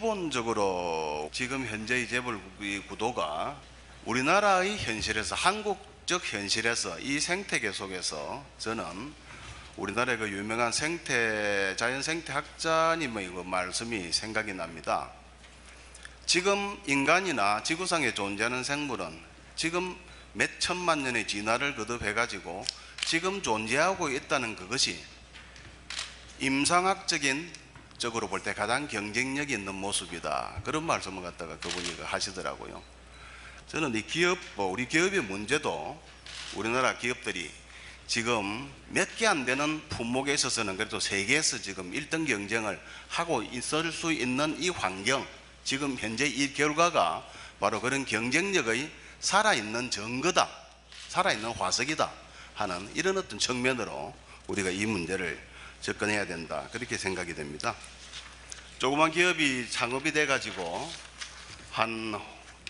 기본적으로 지금 현재의 재벌 구도가 우리나라의 현실에서, 한국적 현실에서, 이 생태계 속에서 저는 우리나라의 그 유명한 자연생태학자님의 그 말씀이 생각이 납니다. 지금 인간이나 지구상에 존재하는 생물은 지금 몇 천만 년의 진화를 거듭해 가지고 지금 존재하고 있다는 그것이 임상학적인 적으로 볼 때 가장 경쟁력이 있는 모습이다. 그런 말씀을 갖다가 그분이 하시더라고요. 저는 이 우리 기업의 문제도 우리나라 기업들이 지금 몇 개 안 되는 품목에 있어서는 그래도 세계에서 지금 1등 경쟁을 하고 있을 수 있는 이 환경, 지금 현재 이 결과가 바로 그런 경쟁력의 살아있는 증거다, 살아있는 화석이다 하는 이런 어떤 측면으로 우리가 이 문제를 접근해야 된다, 그렇게 생각이 됩니다. 조그만 기업이 창업이 돼 가지고 한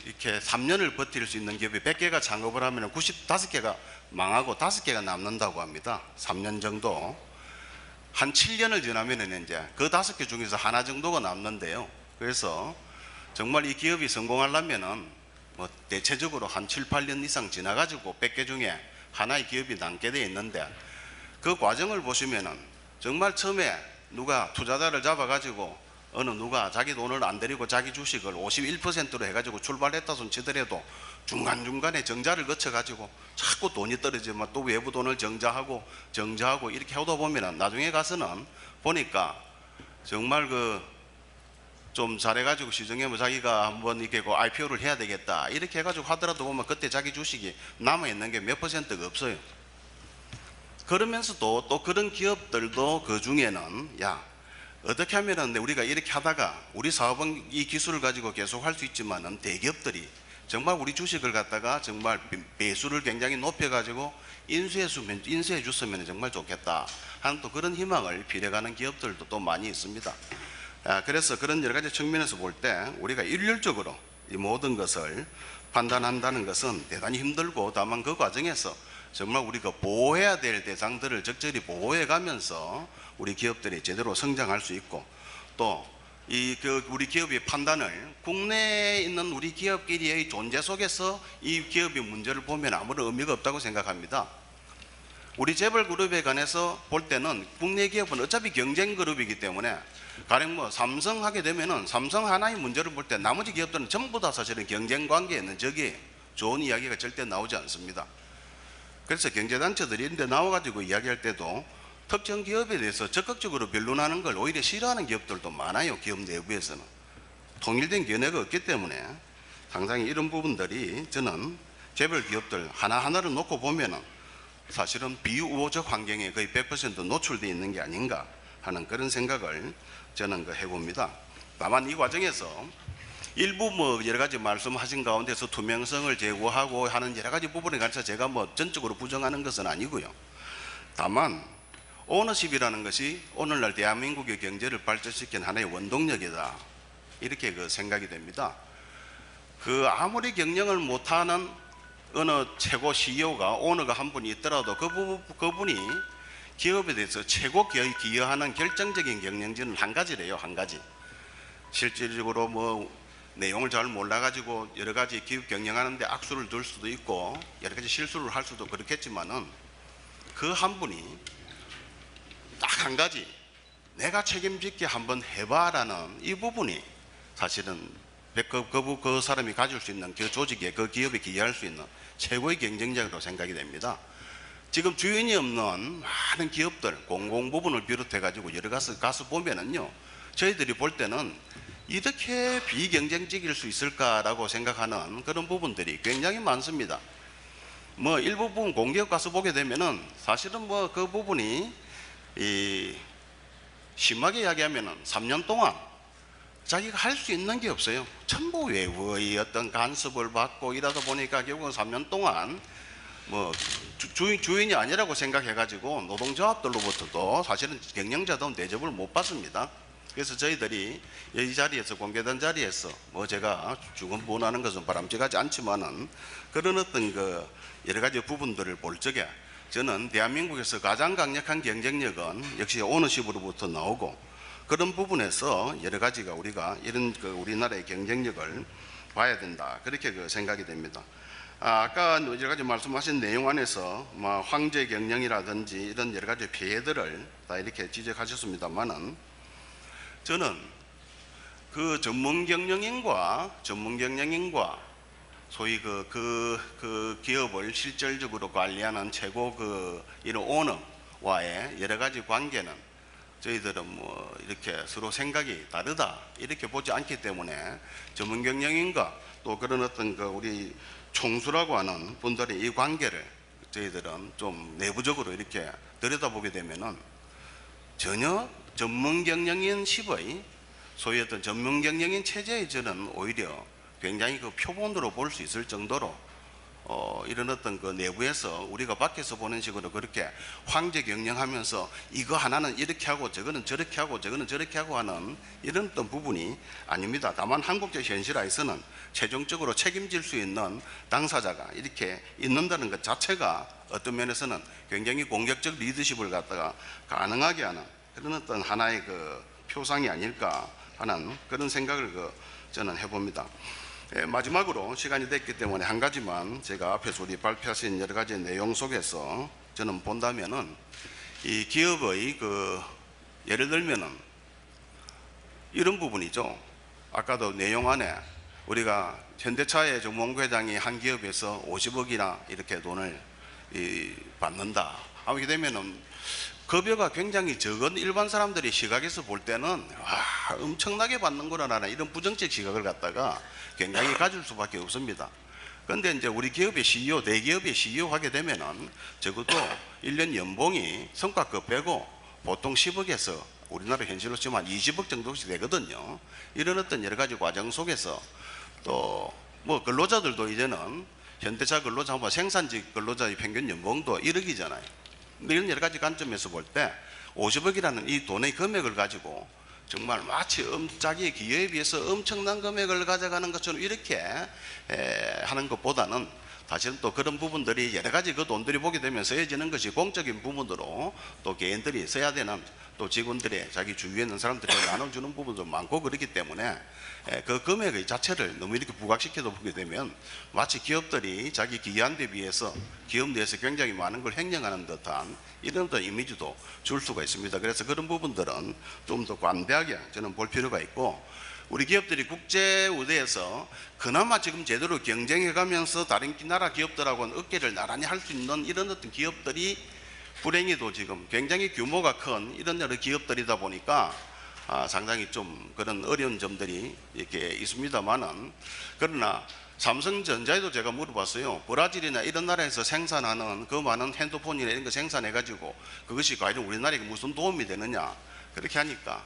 이렇게 3년을 버틸 수 있는 기업이 100개가 창업을 하면 95개가 망하고 5개가 남는다고 합니다. 3년 정도. 한 7년을 지나면 이제 그 5개 중에서 하나 정도가 남는데요. 그래서 정말 이 기업이 성공하려면은 뭐 대체적으로 한 7, 8년 이상 지나가지고 100개 중에 하나의 기업이 남게 돼 있는데, 그 과정을 보시면은 정말 처음에 누가 투자자를 잡아가지고 어느 누가 자기 돈을 안 들이고 자기 주식을 51%로 해가지고 출발했다 손 치더라도 중간중간에 정자를 거쳐가지고 자꾸 돈이 떨어지면 또 외부 돈을 정자하고 이렇게 하다 보면은 나중에 가서는 보니까 정말 좀 잘해가지고 시중에 뭐 자기가 한번 이렇게 IPO를 해야 되겠다 이렇게 해가지고 하더라도 보면 그때 자기 주식이 남아있는 게 몇 %가 없어요. 그러면서도 또 그런 기업들도 그 중에는 어떻게 하면은 우리가 이렇게 하다가 우리 사업은 이 기술을 가지고 계속 할 수 있지만은 대기업들이 정말 우리 주식을 갖다가 정말 배수를 굉장히 높여가지고 인수해 줬으면 정말 좋겠다 하는 또 그런 희망을 빌어가는 기업들도 또 많이 있습니다. 그래서 그런 여러 가지 측면에서 볼 때 우리가 일률적으로 이 모든 것을 판단한다는 것은 대단히 힘들고, 다만 그 과정에서 정말 우리가 보호해야 될 대상들을 적절히 보호해 가면서 우리 기업들이 제대로 성장할 수 있고, 또 우리 기업의 판단을 국내에 있는 우리 기업끼리의 존재 속에서 이 기업의 문제를 보면 아무런 의미가 없다고 생각합니다. 우리 재벌 그룹에 관해서 볼 때는 국내 기업은 어차피 경쟁 그룹이기 때문에 가령 뭐 삼성 하게 되면은 삼성 하나의 문제를 볼 때 나머지 기업들은 전부 다 사실은 경쟁 관계에 있는 적이 좋은 이야기가 절대 나오지 않습니다. 그래서 경제단체들이 이런 데 나와가지고 이야기할 때도 특정 기업에 대해서 적극적으로 변론하는 걸 오히려 싫어하는 기업들도 많아요. 기업 내부에서는 통일된 견해가 없기 때문에 상당히 이런 부분들이 저는 재벌 기업들 하나하나를 놓고 보면은 사실은 비우호적 환경에 거의 100% 노출되어 있는 게 아닌가 하는 그런 생각을 저는 해봅니다. 다만 이 과정에서 일부 뭐 여러 가지 말씀하신 가운데서 투명성을 제고하고 하는 여러 가지 부분에 관해서 제가 뭐 전적으로 부정하는 것은 아니고요. 다만 오너십이라는 것이 오늘날 대한민국의 경제를 발전시킨 하나의 원동력이다, 이렇게 생각이 됩니다. 아무리 경영을 못하는 어느 최고 CEO가 오너가 한 분이 있더라도 그분이 기업에 대해서 최고 기여하는 결정적인 경영진은 한 가지래요. 한 가지. 실질적으로 뭐 내용을 잘 몰라가지고 여러 가지 기업 경영하는데 악수를 둘 수도 있고 여러 가지 실수를 할 수도 그렇겠지만은 그 한 분이 딱 한 가지, 내가 책임짓게 한번 해봐라는 이 부분이 사실은 그 사람이 가질 수 있는 그 조직에, 그 기업에 기여할 수 있는 최고의 경쟁력으로 생각이 됩니다. 지금 주인이 없는 많은 기업들, 공공 부분을 비롯해 가지고 여러 가서 보면은요, 저희들이 볼 때는 이렇게 비경쟁적일 수 있을까라고 생각하는 그런 부분들이 굉장히 많습니다. 뭐 일부 부분 공기업 가서 보게 되면은 사실은 뭐 그 부분이 심하게 이야기하면은 3년 동안 자기가 할 수 있는 게 없어요. 전부 외부의 어떤 간섭을 받고 이러다 보니까 결국은 3년 동안 뭐 주인이 아니라고 생각해 가지고 노동조합들로부터도 사실은 경영자도 대접을 못 받습니다. 그래서 저희들이 이 자리에서, 공개된 자리에서 뭐 제가 주권부원하는 것은 바람직하지 않지만은 그런 어떤 여러 가지 부분들을 볼 적에 저는 대한민국에서 가장 강력한 경쟁력은 역시 오너십으로부터 나오고, 그런 부분에서 여러 가지가 우리가 이런 우리나라의 경쟁력을 봐야 된다. 그렇게 생각이 됩니다. 아까 여러 가지 말씀하신 내용 안에서 뭐 황제 경영이라든지 이런 여러 가지 피해들을 다 이렇게 지적하셨습니다만은 저는 그 전문 경영인과 소위 그 기업을 실질적으로 관리하는 최고 이런 오너와의 여러 가지 관계는 저희들은 뭐 이렇게 서로 생각이 다르다 이렇게 보지 않기 때문에 전문 경영인과 또 그런 어떤 우리 총수라고 하는 분들의 이 관계를 저희들은 좀 내부적으로 이렇게 들여다보게 되면은 전혀 전문 경영인 10의 소위 어떤 전문 경영인 체제의 저는 오히려 굉장히 표본으로 볼 수 있을 정도로 이런 어떤 내부에서 우리가 밖에서 보는 식으로 그렇게 황제 경영하면서 이거 하나는 이렇게 하고 저거는 저렇게 하고 저거는 저렇게 하고 하는 이런 어떤 부분이 아닙니다. 다만 한국적 현실화에서는 최종적으로 책임질 수 있는 당사자가 이렇게 있는다는 것 자체가 어떤 면에서는 굉장히 공격적 리더십을 갖다가 가능하게 하는 그런 어떤 하나의 표상이 아닐까 하는 그런 생각을 저는 해봅니다. 마지막으로 시간이 됐기 때문에 한 가지만 제가 앞에서 우리 발표하신 여러 가지 내용 속에서 저는 본다면은 이 기업의 예를 들면은 이런 부분이죠. 아까도 내용 안에 우리가 현대차의 정몽구 회장이 한 기업에서 50억이나 이렇게 돈을 받는다 하게 되면은 급여가 굉장히 적은 일반 사람들이 시각에서 볼 때는 엄청나게 받는 거라는 이런 부정적 시각을 갖다가 굉장히 가질 수밖에 없습니다. 그런데 이제 우리 기업의 CEO, 대기업의 CEO 하게 되면은 적어도 1년 연봉이 성과급 빼고 보통 10억에서 우리나라 현실로 치면 20억 정도씩 되거든요. 이런 어떤 여러 가지 과정 속에서 또 뭐 근로자들도 이제는 현대차 근로자 생산직 근로자의 평균 연봉도 1억이잖아요. 이런 여러 가지 관점에서 볼 때 50억이라는 이 돈의 금액을 가지고 정말 마치 자기의 기여에 비해서 엄청난 금액을 가져가는 것처럼 이렇게 하는 것보다는 사실은 또 그런 부분들이 여러 가지 돈들이 보게 되면 쓰여지는 것이 공적인 부분으로 또 개인들이 써야 되는 또 직원들의 자기 주위에 있는 사람들이 나눠주는 부분도 많고 그렇기 때문에 그 금액의 자체를 너무 이렇게 부각시켜서 보게 되면 마치 기업들이 자기 기여한 데 비해서 기업 내에서 굉장히 많은 걸 횡령하는 듯한 이런 어떤 이미지도 줄 수가 있습니다. 그래서 그런 부분들은 좀 더 관대하게 저는 볼 필요가 있고 우리 기업들이 국제 무대에서 그나마 지금 제대로 경쟁해 가면서 다른 나라 기업들하고는 어깨를 나란히 할 수 있는 이런 어떤 기업들이 불행히도 지금 굉장히 규모가 큰 이런 여러 기업들이다 보니까 상당히 좀 그런 어려운 점들이 이렇게 있습니다만은 그러나 삼성전자에도 제가 물어봤어요. 브라질이나 이런 나라에서 생산하는 그 많은 핸드폰이나 이런 거 생산해 가지고 그것이 과연 우리나라에 무슨 도움이 되느냐 그렇게 하니까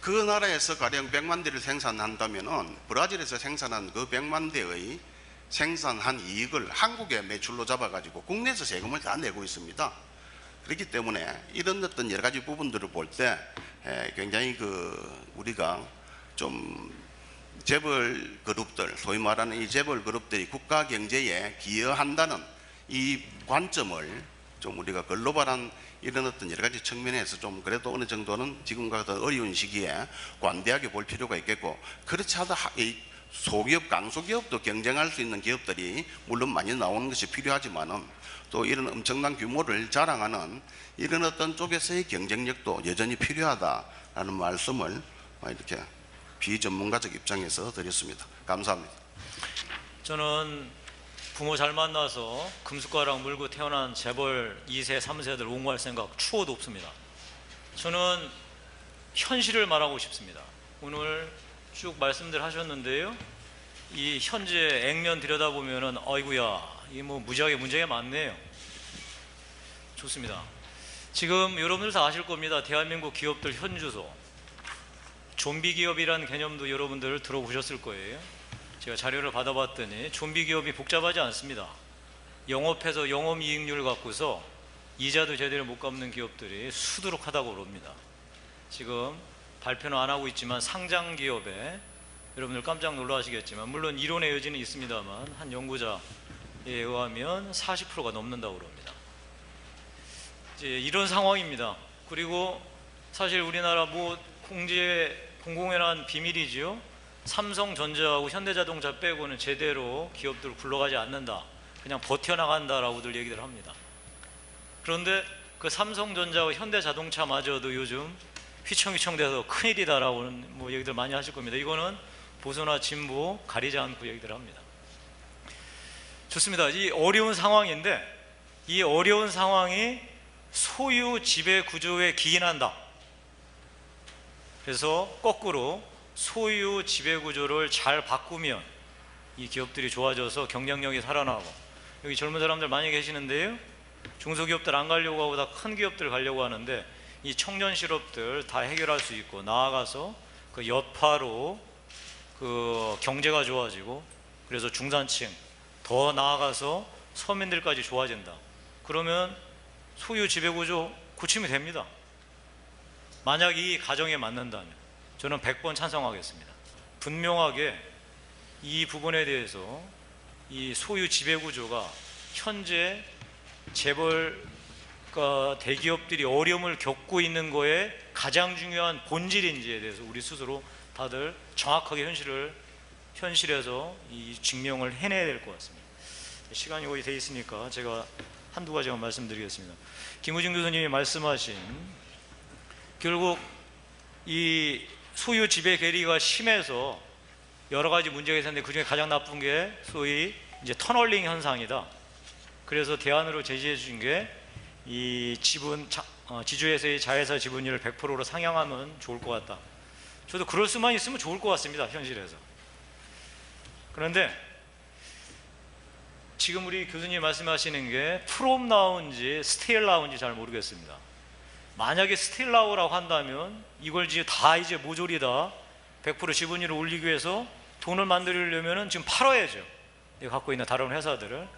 그 나라에서 가령 100만 대를 생산한다면은 브라질에서 생산한 그 100만 대의 생산한 이익을 한국의 매출로 잡아가지고 국내에서 세금을 다 내고 있습니다. 그렇기 때문에 이런 어떤 여러 가지 부분들을 볼 때 굉장히 우리가 좀 재벌 그룹들, 소위 말하는 이 재벌 그룹들이 국가 경제에 기여한다는 이 관점을 좀 우리가 글로벌한 이런 어떤 여러 가지 측면에서 좀 그래도 어느 정도는 지금과 같은 어려운 시기에 관대하게 볼 필요가 있겠고 그렇지 않다 이 소기업, 강소기업도 경쟁할 수 있는 기업들이 물론 많이 나오는 것이 필요하지만은 또 이런 엄청난 규모를 자랑하는 이런 어떤 쪽에서의 경쟁력도 여전히 필요하다라는 말씀을 이렇게 비전문가적 입장에서 드렸습니다. 감사합니다. 저는 부모 잘 만나서 금숟가락 물고 태어난 재벌 2세, 3세들 옹호할 생각 추호도 없습니다. 저는 현실을 말하고 싶습니다. 오늘 쭉 말씀들 하셨는데요. 이 현재 액면 들여다보면은 아이고야 이 뭐 무지하게 문제가 많네요. 좋습니다. 지금 여러분들 다 아실 겁니다. 대한민국 기업들 현주소 좀비 기업이라는 개념도 여러분들 들어보셨을 거예요. 제가 자료를 받아봤더니 좀비 기업이 복잡하지 않습니다. 영업해서 영업이익률 갖고서 이자도 제대로 못 갚는 기업들이 수두룩하다고 그럽니다. 지금 발표는 안 하고 있지만 상장 기업에 여러분들 깜짝 놀라시겠지만 물론 이론의 여지는 있습니다만 한 연구자에 의하면 40%가 넘는다고 그럽니다. 이제 이런 상황입니다. 그리고 사실 우리나라 뭐 공공연한 비밀이지요. 삼성전자하고 현대자동차 빼고는 제대로 기업들 굴러가지 않는다. 그냥 버텨나간다라고들 얘기를 합니다. 그런데 그 삼성전자와 현대자동차마저도 요즘 휘청휘청돼서 큰일이다라고는 뭐 얘기들 많이 하실 겁니다. 이거는 보수나 진보 가리지 않고 얘기들 합니다. 좋습니다. 이 어려운 상황인데 이 어려운 상황이 소유 지배 구조에 기인한다. 그래서 거꾸로 소유 지배 구조를 잘 바꾸면 이 기업들이 좋아져서 경쟁력이 살아나고, 여기 젊은 사람들 많이 계시는데요, 중소기업들 안 가려고 하고 다 큰 기업들 가려고 하는데 이 청년 실업들 다 해결할 수 있고, 나아가서 그 여파로 그 경제가 좋아지고, 그래서 중산층 더 나아가서 서민들까지 좋아진다. 그러면 소유 지배구조 고치면 됩니다. 만약 이 가정에 맞는다면 저는 100번 찬성하겠습니다. 분명하게 이 부분에 대해서 이 소유 지배구조가 현재 재벌과 대기업들이 어려움을 겪고 있는 거에 가장 중요한 본질인지에 대해서 우리 스스로 다들 정확하게 현실에서 이 증명을 해내야 될 것 같습니다. 시간이 거의 돼 있으니까 제가 한두 가지만 말씀드리겠습니다. 김우진 교수님이 말씀하신, 결국 이 소유 지배 괴리가 심해서 여러 가지 문제가 있었는데 그중에 가장 나쁜 게 소위 이제 터널링 현상이다. 그래서 대안으로 제시해 주신 게 이 지주회사의 자회사 지분율을 100%로 상향하면 좋을 것 같다. 저도 그럴 수만 있으면 좋을 것 같습니다, 현실에서. 그런데 지금 우리 교수님 말씀하시는 게 프롬 나온지 스테일 나온지 잘 모르겠습니다. 만약에 스테일 나오라고 한다면 이걸 이제 모조리다 100% 지분율을 올리기 위해서 돈을 만들려면 지금 팔아야죠. 갖고 있는 다른 회사들을.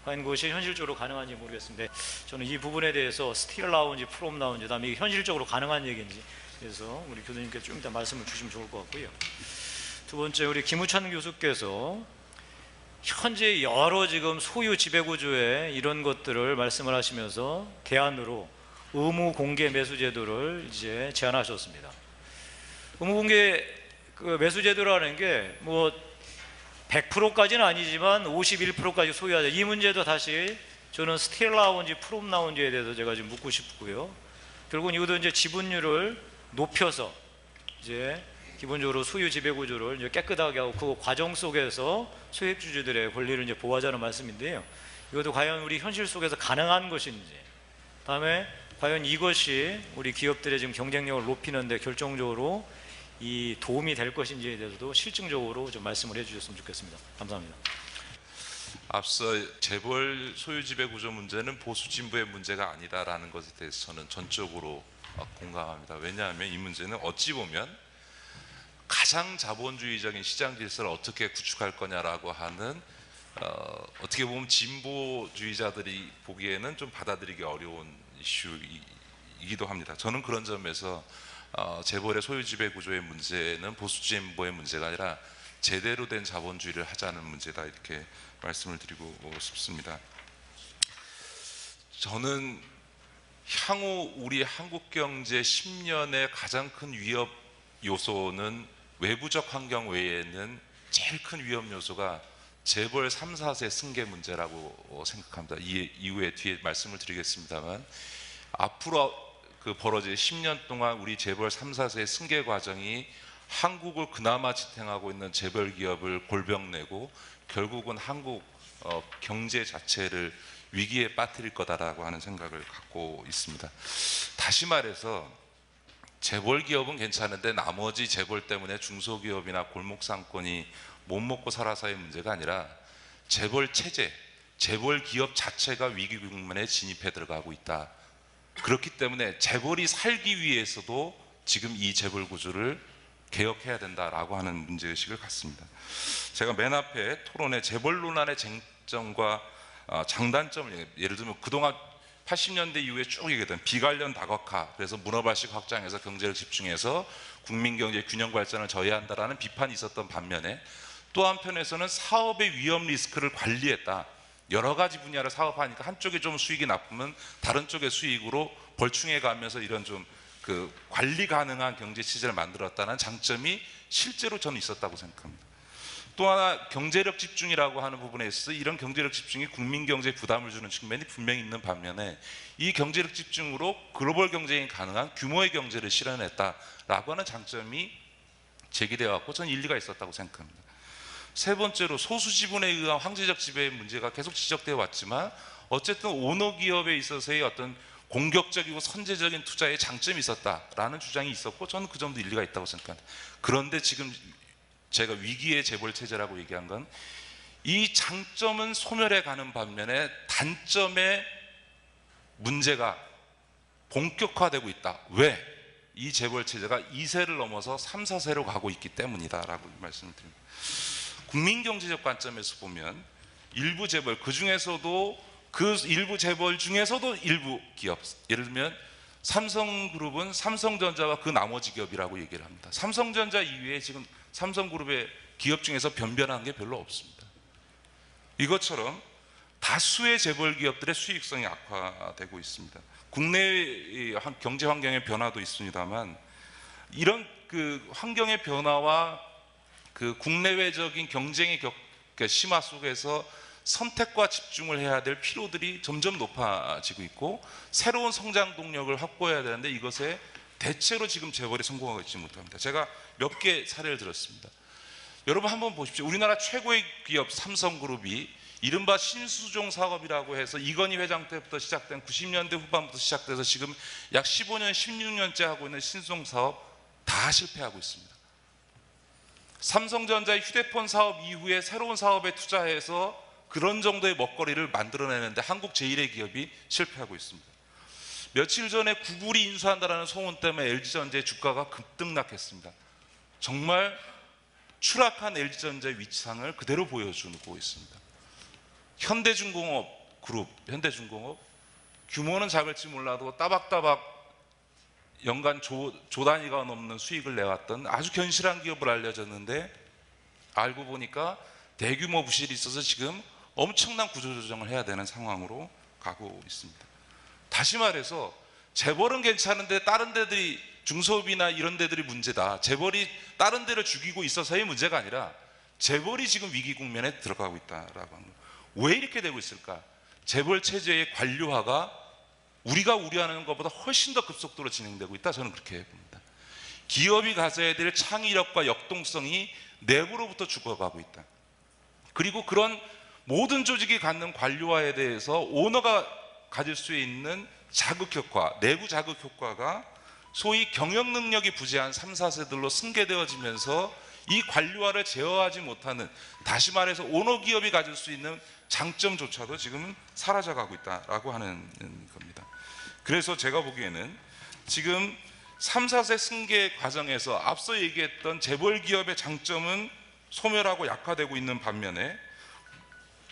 과연 그것이 현실적으로 가능한지 모르겠습니다. 저는 이 부분에 대해서 스틸 나온지 프롬 나온지, 그다음에 이게 현실적으로 가능한 얘기인지, 그래서 우리 교수님께 좀 이따 말씀을 주시면 좋을 것 같고요. 두 번째, 우리 김우찬 교수께서 현재 여러 지금 소유 지배구조의 이런 것들을 말씀을 하시면서 대안으로 의무 공개 매수 제도를 이제 제안하셨습니다. 의무 공개 그 매수 제도라는 게 뭐 100%까지는 아니지만 51%까지 소유하자. 이 문제도 다시 저는 스틸 나온지 프롬 나온지에 대해서 제가 지금 묻고 싶고요. 결국은 이것도 이제 지분율을 높여서 이제 기본적으로 소유 지배 구조를 이제 깨끗하게 하고 그 과정 속에서 소액주주들의 권리를 이제 보호하자는 말씀인데요. 이것도 과연 우리 현실 속에서 가능한 것인지, 다음에 과연 이것이 우리 기업들의 지금 경쟁력을 높이는데 결정적으로 이 도움이 될 것인지에 대해서도 실증적으로 좀 말씀을 해주셨으면 좋겠습니다. 감사합니다. 앞서 재벌 소유 지배 구조 문제는 보수 진보의 문제가 아니다라는 것에 대해서 저는 전적으로 공감합니다. 왜냐하면 이 문제는 어찌 보면 가장 자본주의적인 시장 질서를 어떻게 구축할 거냐라고 하는 어떻게 보면 진보주의자들이 보기에는 좀 받아들이기 어려운 이슈이기도 합니다. 저는 그런 점에서 재벌의 소유 지배 구조의 문제는 보수 진보의 문제가 아니라 제대로 된 자본주의를 하자는 문제다, 이렇게 말씀을 드리고 싶습니다. 저는 향후 우리 한국 경제 10년의 가장 큰 위협 요소는 외부적 환경 외에는 제일 큰 위험 요소가 재벌 3, 4세 승계 문제라고 생각합니다. 이후에 뒤에 말씀을 드리겠습니다만, 앞으로 그 벌어질 10년 동안 우리 재벌 3, 4세의 승계 과정이 한국을 그나마 지탱하고 있는 재벌 기업을 골병내고 결국은 한국 경제 자체를 위기에 빠뜨릴 거다라고 하는 생각을 갖고 있습니다. 다시 말해서 재벌 기업은 괜찮은데 나머지 재벌 때문에 중소기업이나 골목 상권이 못 먹고 살아서의 문제가 아니라 재벌 체제, 재벌 기업 자체가 위기 국면에 진입해 들어가고 있다. 그렇기 때문에 재벌이 살기 위해서도 지금 이 재벌 구조를 개혁해야 된다라고 하는 문제의식을 갖습니다. 제가 맨 앞에 토론에 재벌 논란의 쟁점과 장단점을, 예를 들면 그동안 80년대 이후에 쭉 얘기했던 비관련 다각화, 그래서 문어발식 확장해서 경제를 집중해서 국민 경제 균형 발전을 저해한다라는 비판이 있었던 반면에, 또 한편에서는 사업의 위험 리스크를 관리했다. 여러 가지 분야를 사업하니까 한쪽에 좀 수익이 나쁘면 다른 쪽의 수익으로 벌충해 가면서 이런 좀 그 관리 가능한 경제 체제를 만들었다는 장점이 실제로 저는 있었다고 생각합니다. 또 하나 경제력 집중이라고 하는 부분에 있어서 이런 경제력 집중이 국민 경제에 부담을 주는 측면이 분명히 있는 반면에 이 경제력 집중으로 글로벌 경쟁이 가능한 규모의 경제를 실현했다라고 하는 장점이 제기되어 왔고 저는 일리가 있었다고 생각합니다. 세 번째로 소수 지분에 의한 황제적 지배의 문제가 계속 지적되어 왔지만 어쨌든 오너 기업에 있어서의 어떤 공격적이고 선제적인 투자에 장점이 있었다라는 주장이 있었고 저는 그 점도 일리가 있다고 생각합니다. 그런데 지금 제가 위기의 재벌 체제라고 얘기한 건 이 장점은 소멸해 가는 반면에 단점의 문제가 본격화되고 있다. 왜? 이 재벌 체제가 2세를 넘어서 3, 4세로 가고 있기 때문이다라고 말씀을 드립니다. 국민 경제적 관점에서 보면 일부 재벌, 그 중에서도 그 일부 재벌 중에서도 일부 기업, 예를 들면 삼성그룹은 삼성전자와 그 나머지 기업이라고 얘기를 합니다. 삼성전자 이외에 지금 삼성그룹의 기업 중에서 변변한 게 별로 없습니다. 이것처럼 다수의 재벌 기업들의 수익성이 악화되고 있습니다. 국내 경제 환경의 변화도 있습니다만 이런 그 환경의 변화와 그 국내외적인 경쟁의 심화 속에서 선택과 집중을 해야 될 필요들이 점점 높아지고 있고 새로운 성장 동력을 확보해야 되는데 이것에 대체로 지금 재벌이 성공하고 있지 못합니다. 제가 몇 개 사례를 들었습니다. 여러분 한번 보십시오. 우리나라 최고의 기업 삼성그룹이 이른바 신수종 사업이라고 해서 이건희 회장 때부터 시작된 90년대 후반부터 시작돼서 지금 약 15년, 16년째 하고 있는 신수종 사업 다 실패하고 있습니다. 삼성전자의 휴대폰 사업 이후에 새로운 사업에 투자해서 그런 정도의 먹거리를 만들어내는데 한국 제1의 기업이 실패하고 있습니다. 며칠 전에 구글이 인수한다는 소문 때문에 LG전자의 주가가 급등락했습니다. 정말 추락한 LG전자의 위치상을 그대로 보여주고 있습니다. 현대중공업 그룹, 현대중공업 규모는 작을지 몰라도 따박따박 연간 조 단위가 넘는 수익을 내왔던 아주 견실한 기업으로 알려졌는데 알고 보니까 대규모 부실이 있어서 지금 엄청난 구조조정을 해야 되는 상황으로 가고 있습니다. 다시 말해서 재벌은 괜찮은데 다른 데들이 중소업이나 이런 데들이 문제다. 재벌이 다른 데를 죽이고 있어서의 문제가 아니라 재벌이 지금 위기 국면에 들어가고 있다라고 하는 거예요. 왜 이렇게 되고 있을까? 재벌 체제의 관료화가 우리가 우려하는 것보다 훨씬 더 급속도로 진행되고 있다. 저는 그렇게 봅니다. 기업이 가져야 될 창의력과 역동성이 내부로부터 죽어가고 있다. 그리고 그런 모든 조직이 갖는 관료화에 대해서 오너가 가질 수 있는 자극 효과, 내부 자극 효과가 소위 경영 능력이 부재한 3, 4세들로 승계되어지면서 이 관료화를 제어하지 못하는, 다시 말해서 오너 기업이 가질 수 있는 장점조차도 지금 사라져가고 있다라고 하는 겁니다. 그래서 제가 보기에는 지금 3, 4세 승계 과정에서 앞서 얘기했던 재벌 기업의 장점은 소멸하고 약화되고 있는 반면에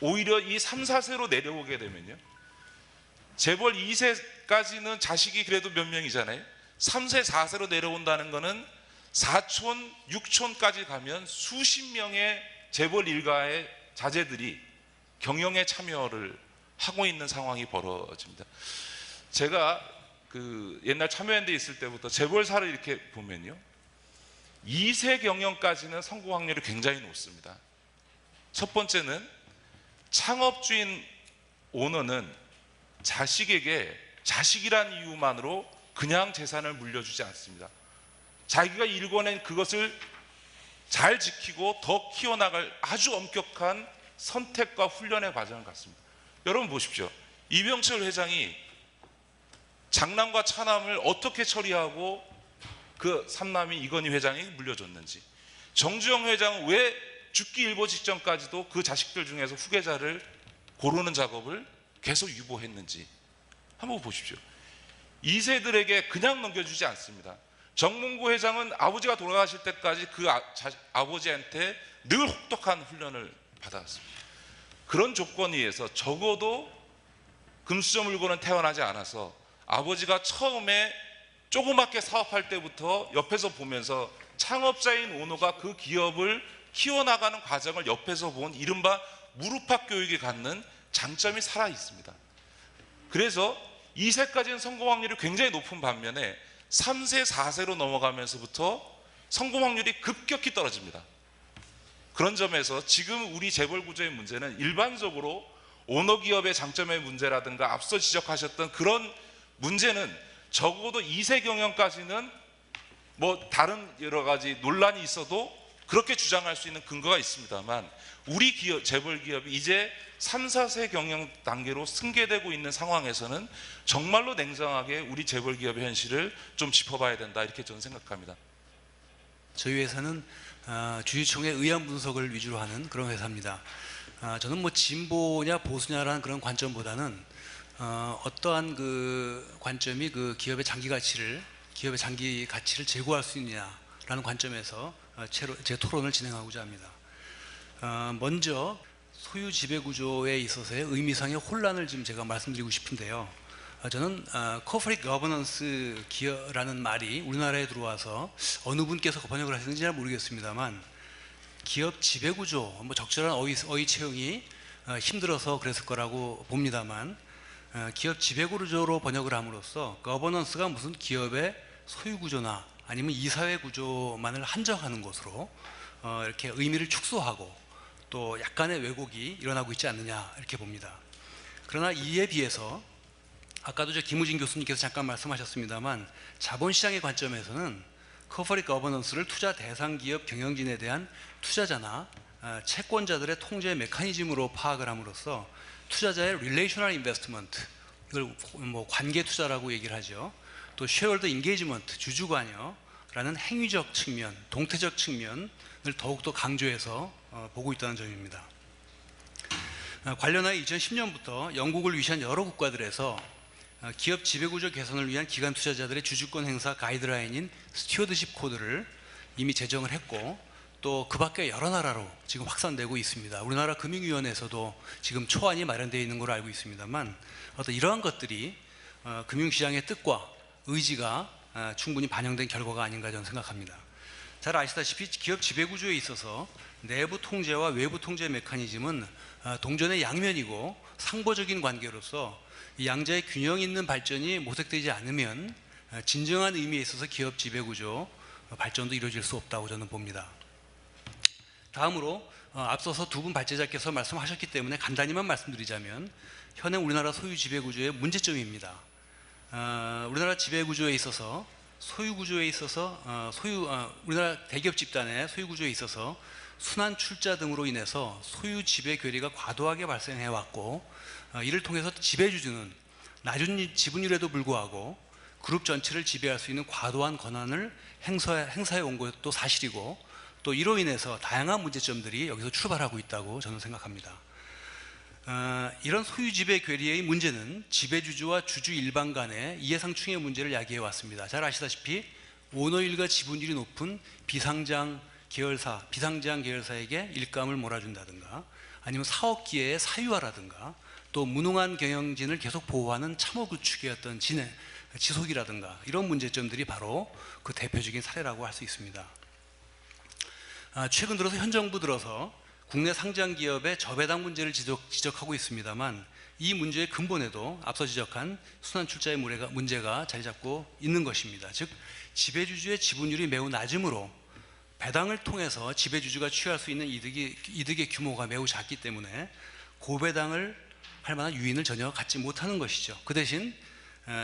오히려 이 3, 4세로 내려오게 되면요, 재벌 2세까지는 자식이 그래도 몇 명이잖아요. 3세, 4세로 내려온다는 것은 4촌, 6촌까지 가면 수십 명의 재벌 일가의 자제들이 경영에 참여를 하고 있는 상황이 벌어집니다. 제가 그 옛날 참여연대 있을 때부터 재벌사를 이렇게 보면요, 2세 경영까지는 성공 확률이 굉장히 높습니다. 첫 번째는 창업주인 오너는 자식에게 자식이란 이유만으로 그냥 재산을 물려주지 않습니다. 자기가 일궈낸 그것을 잘 지키고 더 키워나갈 아주 엄격한 선택과 훈련의 과정을 갖습니다. 여러분 보십시오. 이병철 회장이 장남과 차남을 어떻게 처리하고 그 삼남이 이건희 회장이 물려줬는지, 정주영 회장은 왜 죽기 일보 직전까지도 그 자식들 중에서 후계자를 고르는 작업을 계속 유보했는지 한번 보십시오. 2세들에게 그냥 넘겨주지 않습니다. 정몽구 회장은 아버지가 돌아가실 때까지 그 아버지한테 늘 혹독한 훈련을 받아왔습니다. 그런 조건에 의해서 적어도 금수저 물고는 태어나지 않아서 아버지가 처음에 조그맣게 사업할 때부터 옆에서 보면서 창업자인 오너가 그 기업을 키워나가는 과정을 옆에서 본 이른바 무릎팍 교육이 갖는 장점이 살아 있습니다. 그래서 2세까지는 성공 확률이 굉장히 높은 반면에 3세, 4세로 넘어가면서부터 성공 확률이 급격히 떨어집니다. 그런 점에서 지금 우리 재벌 구조의 문제는 일반적으로 오너 기업의 장점의 문제라든가 앞서 지적하셨던 그런 문제는 적어도 2세 경영까지는 뭐 다른 여러 가지 논란이 있어도 그렇게 주장할 수 있는 근거가 있습니다만, 우리 기업, 재벌 기업이 이제 3, 4세 경영 단계로 승계되고 있는 상황에서는 정말로 냉정하게 우리 재벌 기업의 현실을 좀 짚어봐야 된다, 이렇게 저는 생각합니다. 저희 회사는 주주총회 의안 분석을 위주로 하는 그런 회사입니다. 저는 뭐 진보냐 보수냐라는 그런 관점보다는 어떠한 그 관점이 그 기업의 장기 가치를 제고할 수 있느냐라는 관점에서 제 토론을 진행하고자 합니다. 먼저 소유 지배 구조에 있어서의 의미상의 혼란을 지금 제가 말씀드리고 싶은데요. 저는 Corporate Governance 기여라는 말이 우리나라에 들어와서 어느 분께서 번역을 하셨는지 잘 모르겠습니다만, 기업 지배 구조, 뭐 적절한 어휘 채용이 힘들어서 그랬을 거라고 봅니다만, 기업 지배 구조로 번역을 함으로써 거버넌스가 무슨 기업의 소유 구조나 아니면 이사회 구조만을 한정하는 것으로 이렇게 의미를 축소하고 또 약간의 왜곡이 일어나고 있지 않느냐, 이렇게 봅니다. 그러나 이에 비해서 아까도 김우진 교수님께서 잠깐 말씀하셨습니다만, 자본시장의 관점에서는 코퍼레이트 거버넌스를 투자 대상 기업 경영진에 대한 투자자나 채권자들의 통제 메커니즘으로 파악을 함으로써 투자자의 릴레이셔널 인베스트먼트, 이걸 뭐 관계 투자라고 얘기를 하죠. 또 쉐어홀더 인게이지먼트, 주주 관여라는 행위적 측면, 동태적 측면을 더욱더 강조해서 보고 있다는 점입니다. 관련하여 2010년부터 영국을 위시한 여러 국가들에서 기업 지배구조 개선을 위한 기관 투자자들의 주주권 행사 가이드라인인 스튜어드십 코드를 이미 제정을 했고, 또 그 밖에 여러 나라로 지금 확산되고 있습니다. 우리나라 금융위원회에서도 지금 초안이 마련되어 있는 걸로 알고 있습니다만, 어떤 이러한 것들이 금융시장의 뜻과 의지가 충분히 반영된 결과가 아닌가 저는 생각합니다. 잘 아시다시피 기업 지배구조에 있어서 내부 통제와 외부 통제 메커니즘은 동전의 양면이고 상보적인 관계로서 이 양자의 균형 있는 발전이 모색되지 않으면 진정한 의미에 있어서 기업 지배구조 발전도 이루어질 수 없다고 저는 봅니다. 다음으로 앞서서 두 분 발제자께서 말씀하셨기 때문에 간단히만 말씀드리자면, 현행 우리나라 소유 지배구조의 문제점입니다. 우리나라 지배구조에 있어서 우리나라 대기업 집단의 소유구조에 있어서 순환 출자 등으로 인해서 소유 지배 괴리가 과도하게 발생해 왔고, 이를 통해서 지배주주는 낮은 지분율에도 불구하고 그룹 전체를 지배할 수 있는 과도한 권한을 행사해 온 것도 사실이고, 또 이로 인해서 다양한 문제점들이 여기서 출발하고 있다고 저는 생각합니다. 이런 소유 지배 괴리의 문제는 지배주주와 주주 일반 간의 이해상충의 문제를 야기해 왔습니다. 잘 아시다시피 오너일가 지분율이 높은 비상장 계열사에게 일감을 몰아준다든가, 아니면 사업 기회의 사유화라든가, 또 무능한 경영진을 계속 보호하는 참호 구축의 어떤 지속이라든가, 이런 문제점들이 바로 그 대표적인 사례라고 할 수 있습니다. 최근 들어서 현 정부 들어서 국내 상장 기업의 저배당 문제를 지적하고 있습니다만, 이 문제의 근본에도 앞서 지적한 순환 출자의 문제가 자리 잡고 있는 것입니다. 즉, 지배주주의 지분율이 매우 낮으므로 배당을 통해서 지배주주가 취할 수 있는 이득의 규모가 매우 작기 때문에 고배당을 할 만한 유인을 전혀 갖지 못하는 것이죠. 그 대신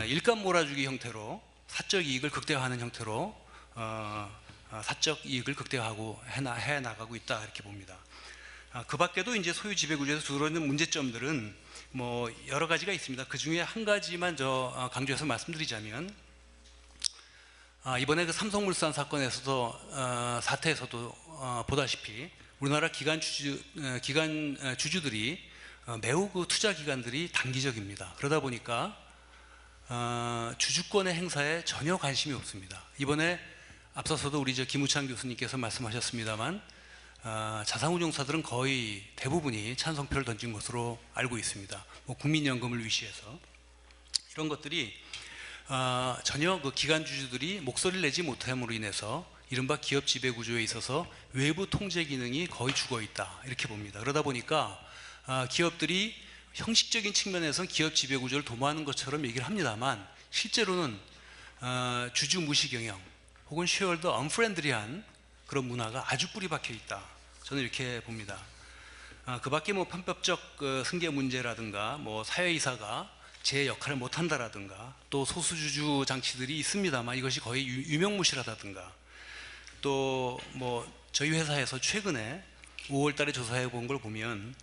일감 몰아주기 형태로 사적 이익을 극대화하는 형태로 사적 이익을 극대화하고 해 나가고 있다, 이렇게 봅니다. 그 밖에도 이제 소유 지배 구조에서 들어있는 문제점들은 뭐 여러 가지가 있습니다. 그 중에 한 가지만 강조해서 말씀드리자면, 이번에 그 삼성물산 사태에서도 보다시피 우리나라 기관 주주들이 매우 그 투자 기간들이 단기적입니다. 그러다 보니까 주주권의 행사에 전혀 관심이 없습니다. 이번에 앞서서도 우리 김우찬 교수님께서 말씀하셨습니다만, 자산운용사들은 거의 대부분이 찬성표를 던진 것으로 알고 있습니다. 뭐 국민연금을 위시해서 이런 것들이 전혀 그 기관 주주들이 목소리를 내지 못함으로 인해서 이른바 기업 지배 구조에 있어서 외부 통제 기능이 거의 죽어 있다, 이렇게 봅니다. 그러다 보니까 기업들이 형식적인 측면에서는 기업 지배 구조를 도모하는 것처럼 얘기를 합니다만, 실제로는 주주 무시 경영 혹은 쉐어홀더 언프렌들리한 그런 문화가 아주 뿌리 박혀 있다. 저는 이렇게 봅니다. 그 밖에 뭐 편법적 승계 문제라든가 뭐 사회이사가 제 역할을 못한다라든가 또 소수주주 장치들이 있습니다만 이것이 거의 유명무실하다든가 또 뭐 저희 회사에서 최근에 5월 달에 조사해 본 걸 보면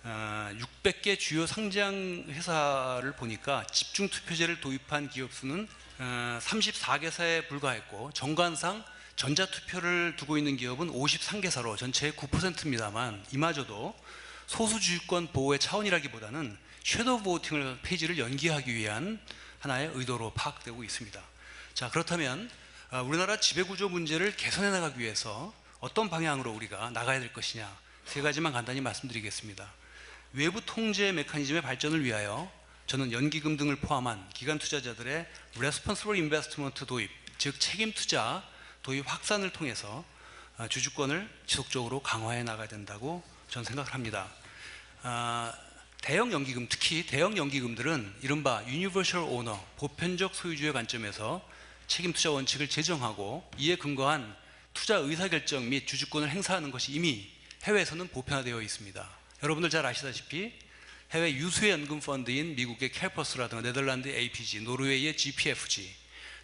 600개 주요 상장 회사를 보니까 집중 투표제를 도입한 기업 수는 34개사에 불과했고 정관상 전자투표를 두고 있는 기업은 53개사로 전체의 9%입니다만 이마저도 소수주주권 보호의 차원이라기보다는 섀도우 보팅을 폐지를 연기하기 위한 하나의 의도로 파악되고 있습니다. 자, 그렇다면 우리나라 지배구조 문제를 개선해 나가기 위해서 어떤 방향으로 우리가 나가야 될 것이냐 세 가지만 간단히 말씀드리겠습니다. 외부 통제 메커니즘의 발전을 위하여 저는 연기금 등을 포함한 기관 투자자들의 Responsible Investment 도입, 즉 책임 투자 도입 확산을 통해서 주주권을 지속적으로 강화해 나가야 된다고 저는 생각을 합니다. 대형 연기금, 특히 대형 연기금들은 이른바 Universal Owner, 보편적 소유주의 관점에서 책임 투자 원칙을 제정하고 이에 근거한 투자 의사결정 및 주주권을 행사하는 것이 이미 해외에서는 보편화되어 있습니다. 여러분들 잘 아시다시피 해외 유수의 연금 펀드인 미국의 캘퍼스라든가 네덜란드의 APG, 노르웨이의 GPFG,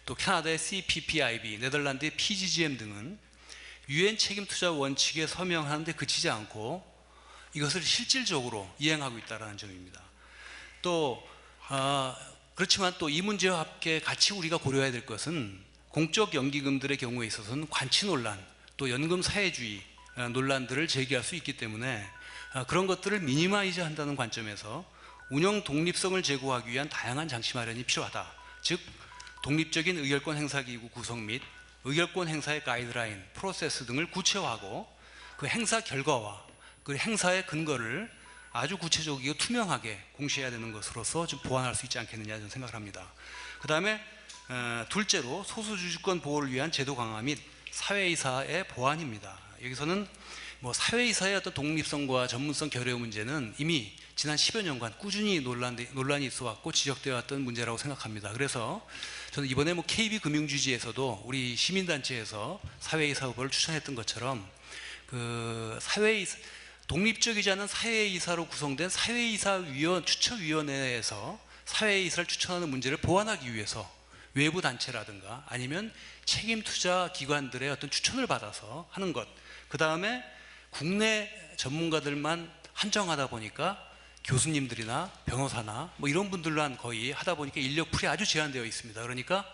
또 캐나다의 CPPIB, 네덜란드의 PGGM 등은 유엔 책임 투자 원칙에 서명하는데 그치지 않고 이것을 실질적으로 이행하고 있다는 점입니다. 또 그렇지만 또 이 문제와 함께 같이 우리가 고려해야 될 것은 공적 연기금들의 경우에 있어서는 관치 논란, 또 연금 사회주의 논란들을 제기할 수 있기 때문에 그런 것들을 미니마이즈 한다는 관점에서 운영 독립성을 제고하기 위한 다양한 장치 마련이 필요하다. 즉 독립적인 의결권 행사기구 구성 및 의결권 행사의 가이드라인, 프로세스 등을 구체화하고 그 행사 결과와 그 행사의 근거를 아주 구체적이고 투명하게 공시해야 되는 것으로서 좀 보완할 수 있지 않겠느냐 저는 생각을 합니다. 그 다음에 둘째로 소수주주권 보호를 위한 제도 강화 및 사회이사의 보완입니다. 여기서는 뭐 사회이사의 어떤 독립성과 전문성 결여 문제는 이미 지난 10여 년간 꾸준히 논란이 있어 왔고 지적되어 왔던 문제라고 생각합니다. 그래서 저는 이번에 뭐 KB금융주지에서도 우리 시민단체에서 사회이사 후보를 추천했던 것처럼 그 독립적이지 않은 사회이사로 구성된 추천위원회에서 사회이사를 추천하는 문제를 보완하기 위해서 외부 단체라든가 아니면 책임 투자 기관들의 어떤 추천을 받아서 하는 것. 그 다음에 국내 전문가들만 한정하다 보니까 교수님들이나 변호사나 뭐 이런 분들만 거의 하다 보니까 인력풀이 아주 제한되어 있습니다. 그러니까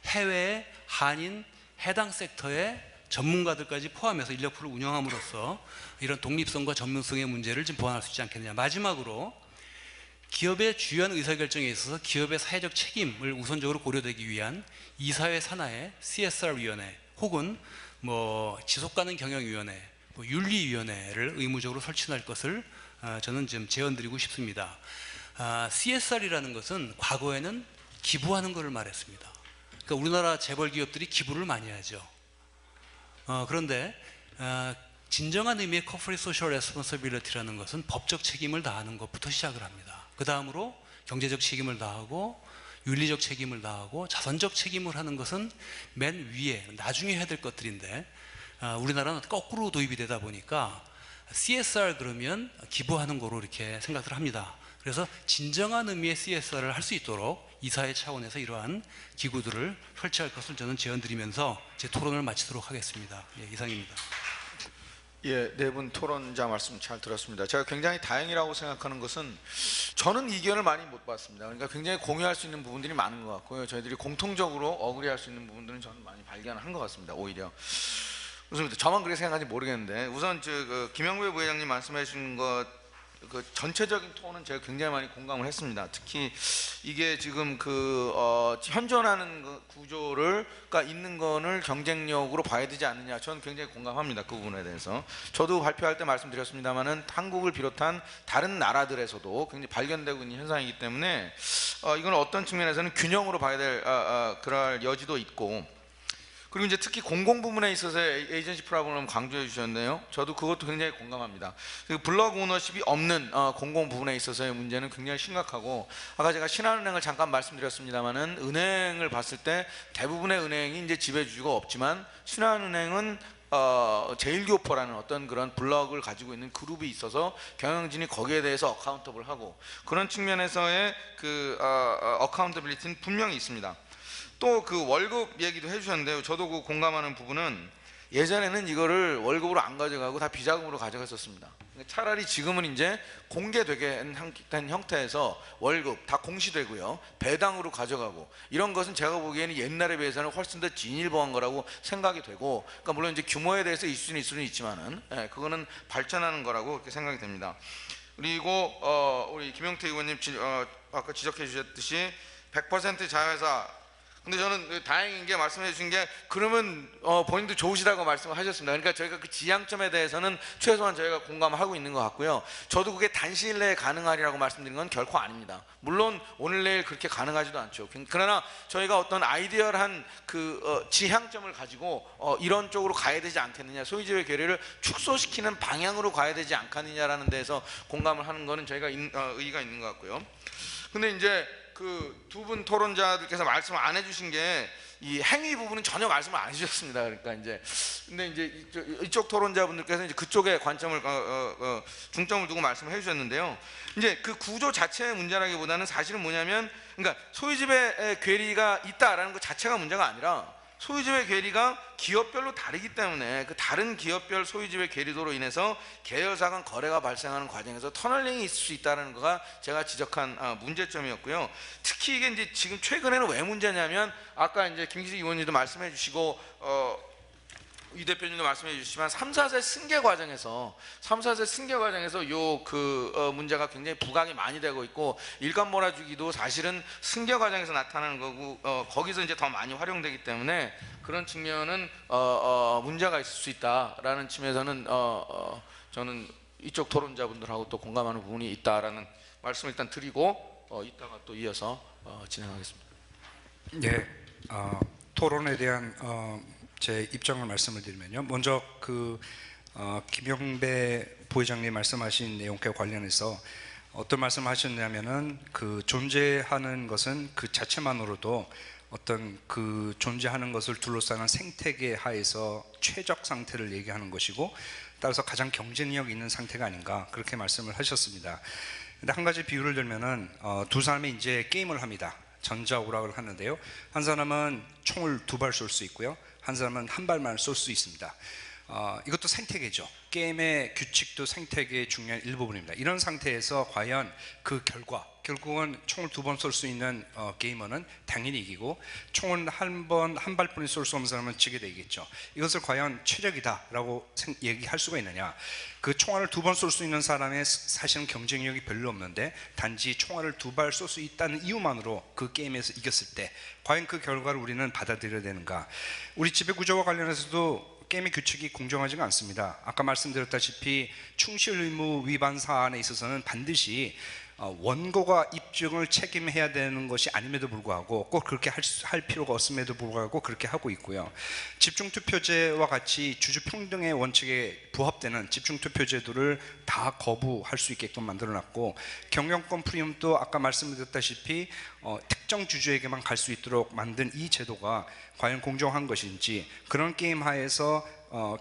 해외, 한인, 해당 섹터의 전문가들까지 포함해서 인력풀을 운영함으로써 이런 독립성과 전문성의 문제를 좀 보완할 수 있지 않겠느냐. 마지막으로 기업의 주요한 의사결정에 있어서 기업의 사회적 책임을 우선적으로 고려되기 위한 이사회 산하의 CSR위원회 혹은 뭐 지속가능 경영위원회, 뭐 윤리위원회를 의무적으로 설치할 것을 저는 좀 제언드리고 싶습니다. CSR이라는 것은 과거에는 기부하는 것을 말했습니다. 그러니까 우리나라 재벌 기업들이 기부를 많이 하죠. 그런데 진정한 의미의 Corporate Social Responsibility라는 것은 법적 책임을 다하는 것부터 시작을 합니다. 그 다음으로 경제적 책임을 다하고 윤리적 책임을 다하고 자선적 책임을 하는 것은 맨 위에 나중에 해야 될 것들인데 우리나라는 거꾸로 도입이 되다 보니까 CSR 그러면 기부하는 거로 이렇게 생각을 합니다. 그래서 진정한 의미의 CSR을 할 수 있도록 이사회 차원에서 이러한 기구들을 설치할 것을 저는 제언드리면서 제 토론을 마치도록 하겠습니다. 예, 이상입니다. 예, 네 분 토론자 말씀 잘 들었습니다. 제가 굉장히 다행이라고 생각하는 것은 저는 이견을 많이 못 봤습니다. 그러니까 굉장히 공유할 수 있는 부분들이 많은 것 같고요. 저희들이 공통적으로 어그리할 수 있는 부분들은 저는 많이 발견한 것 같습니다. 오히려. 그렇습니다. 저만 그렇게 생각하는지 모르겠는데 우선 김영배 부회장님 말씀해 주신 것 그 전체적인 톤은 제가 굉장히 많이 공감을 했습니다. 특히 이게 지금 현존하는 구조가 있는 거를 경쟁력으로 봐야 되지 않느냐, 저는 굉장히 공감합니다. 그 부분에 대해서. 저도 발표할 때 말씀드렸습니다만은 한국을 비롯한 다른 나라들에서도 굉장히 발견되고 있는 현상이기 때문에 이건 어떤 측면에서는 균형으로 봐야 될 그럴 여지도 있고, 그리고 이제 특히 공공 부문에 있어서의 에이전시 프로그램 강조해 주셨는데요. 저도 그것도 굉장히 공감합니다. 블럭 오너십이 없는 공공 부문에 있어서의 문제는 굉장히 심각하고, 아까 제가 신한은행을 잠깐 말씀드렸습니다만은 은행을 봤을 때 대부분의 은행이 이제 지배주주가 없지만 신한은행은 제1교포라는 어떤 그런 블럭을 가지고 있는 그룹이 있어서 경영진이 거기에 대해서 어카운터블 하고, 그런 측면에서의 그 어카운터빌리티는 분명히 있습니다. 또 그 월급 얘기도 해주셨는데요. 저도 그 공감하는 부분은, 예전에는 이거를 월급으로 안 가져가고 다 비자금으로 가져갔었습니다. 차라리 지금은 이제 공개되게 된 형태에서 월급 다 공시되고요, 배당으로 가져가고, 이런 것은 제가 보기에는 옛날에 비해서는 훨씬 더 진일보한 거라고 생각이 되고, 그러니까 물론 이제 규모에 대해서 있을 수는 있지만은 그거는 발전하는 거라고 그렇게 생각이 됩니다. 그리고 우리 김용태 의원님 아까 지적해 주셨듯이 100% 자회사, 근데 저는 다행인 게 말씀해 주신 게, 그러면 본인도 좋으시다고 말씀을 하셨습니다. 그러니까 저희가 그 지향점에 대해서는 최소한 저희가 공감하고 있는 것 같고요. 저도 그게 단시일 내에 가능하리라고 말씀드린 건 결코 아닙니다. 물론 오늘 내일 그렇게 가능하지도 않죠. 그러나 저희가 어떤 아이디얼한 그 지향점을 가지고 이런 쪽으로 가야 되지 않겠느냐, 소유지의 괴리를 축소시키는 방향으로 가야 되지 않겠느냐라는 데서 공감을 하는 거는 저희가 의의가 있는 것 같고요. 근데 이제 그 두 분 토론자들께서 말씀을 안 해주신 게, 이 행위 부분은 전혀 말씀을 안 해주셨습니다. 그러니까 이제 근데 이제 이쪽 토론자분들께서 이제 그쪽에 관점을 중점을 두고 말씀을 해주셨는데요. 이제 그 구조 자체의 문제라기보다는 사실은 뭐냐면, 그러니까 소유집의 괴리가 있다라는 것 자체가 문제가 아니라, 소유집의 괴리가 기업별로 다르기 때문에 그 다른 기업별 소유집의 괴리도로 인해서 계열사 간 거래가 발생하는 과정에서 터널링이 있을 수 있다는 거가 제가 지적한 문제점이었고요. 특히 이게 이제 지금 최근에는 왜 문제냐면, 아까 이제 김기식 의원님도 말씀해 주시고 이 대표님도 말씀해 주시지만 3, 4세 승계 과정에서 요 문제가 굉장히 부각이 많이 되고 있고, 일감 몰아주기도 사실은 승계 과정에서 나타나는 거고, 거기서 이제 더 많이 활용되기 때문에 그런 측면은 문제가 있을 수 있다라는 측면에서는 저는 이쪽 토론자분들하고 또 공감하는 부분이 있다라는 말씀을 일단 드리고 이따가 또 이어서 진행하겠습니다. 네, 토론에 대한 제 입장을 말씀을 드리면요. 먼저 김용배 부회장님 말씀하신 내용과 관련해서 어떤 말씀을 하셨냐면은, 그 존재하는 것은 그 자체만으로도 어떤 그 존재하는 것을 둘러싸는 생태계 하에서 최적 상태를 얘기하는 것이고, 따라서 가장 경쟁력 있는 상태가 아닌가, 그렇게 말씀을 하셨습니다. 근데 한 가지 비유를 들면은 두 사람이 이제 게임을 합니다. 전자오락을 하는데요. 한 사람은 총을 2발 쏠 수 있고요, 한 사람은 한 발만 쏠 수 있습니다. 이것도 생태계죠. 게임의 규칙도 생태계의 중요한 일부분입니다. 이런 상태에서 과연 그 결국은 총을 2번 쏠 수 있는 게이머는 당연히 이기고, 총을 한 발뿐이 쏠 수 없는 사람은 지게 되겠죠. 이것을 과연 최적이다라고 얘기할 수가 있느냐? 그 총알을 2번 쏠 수 있는 사람의 사실은 경쟁력이 별로 없는데, 단지 총알을 2발 쏠 수 있다는 이유만으로 그 게임에서 이겼을 때 과연 그 결과를 우리는 받아들여야 되는가? 우리 지배 구조와 관련해서도 게임의 규칙이 공정하지가 않습니다. 아까 말씀드렸다시피 충실 의무 위반 사안에 있어서는 반드시 원고가 입증을 책임해야 되는 것이 아님에도 불구하고, 꼭 그렇게 할 필요가 없음에도 불구하고 그렇게 하고 있고요. 집중투표제와 같이 주주평등의 원칙에 부합되는 집중투표제도를 다 거부할 수 있게끔 만들어놨고, 경영권 프리움도 아까 말씀드렸다시피 특정 주주에게만 갈 수 있도록 만든 이 제도가 과연 공정한 것인지, 그런 게임 하에서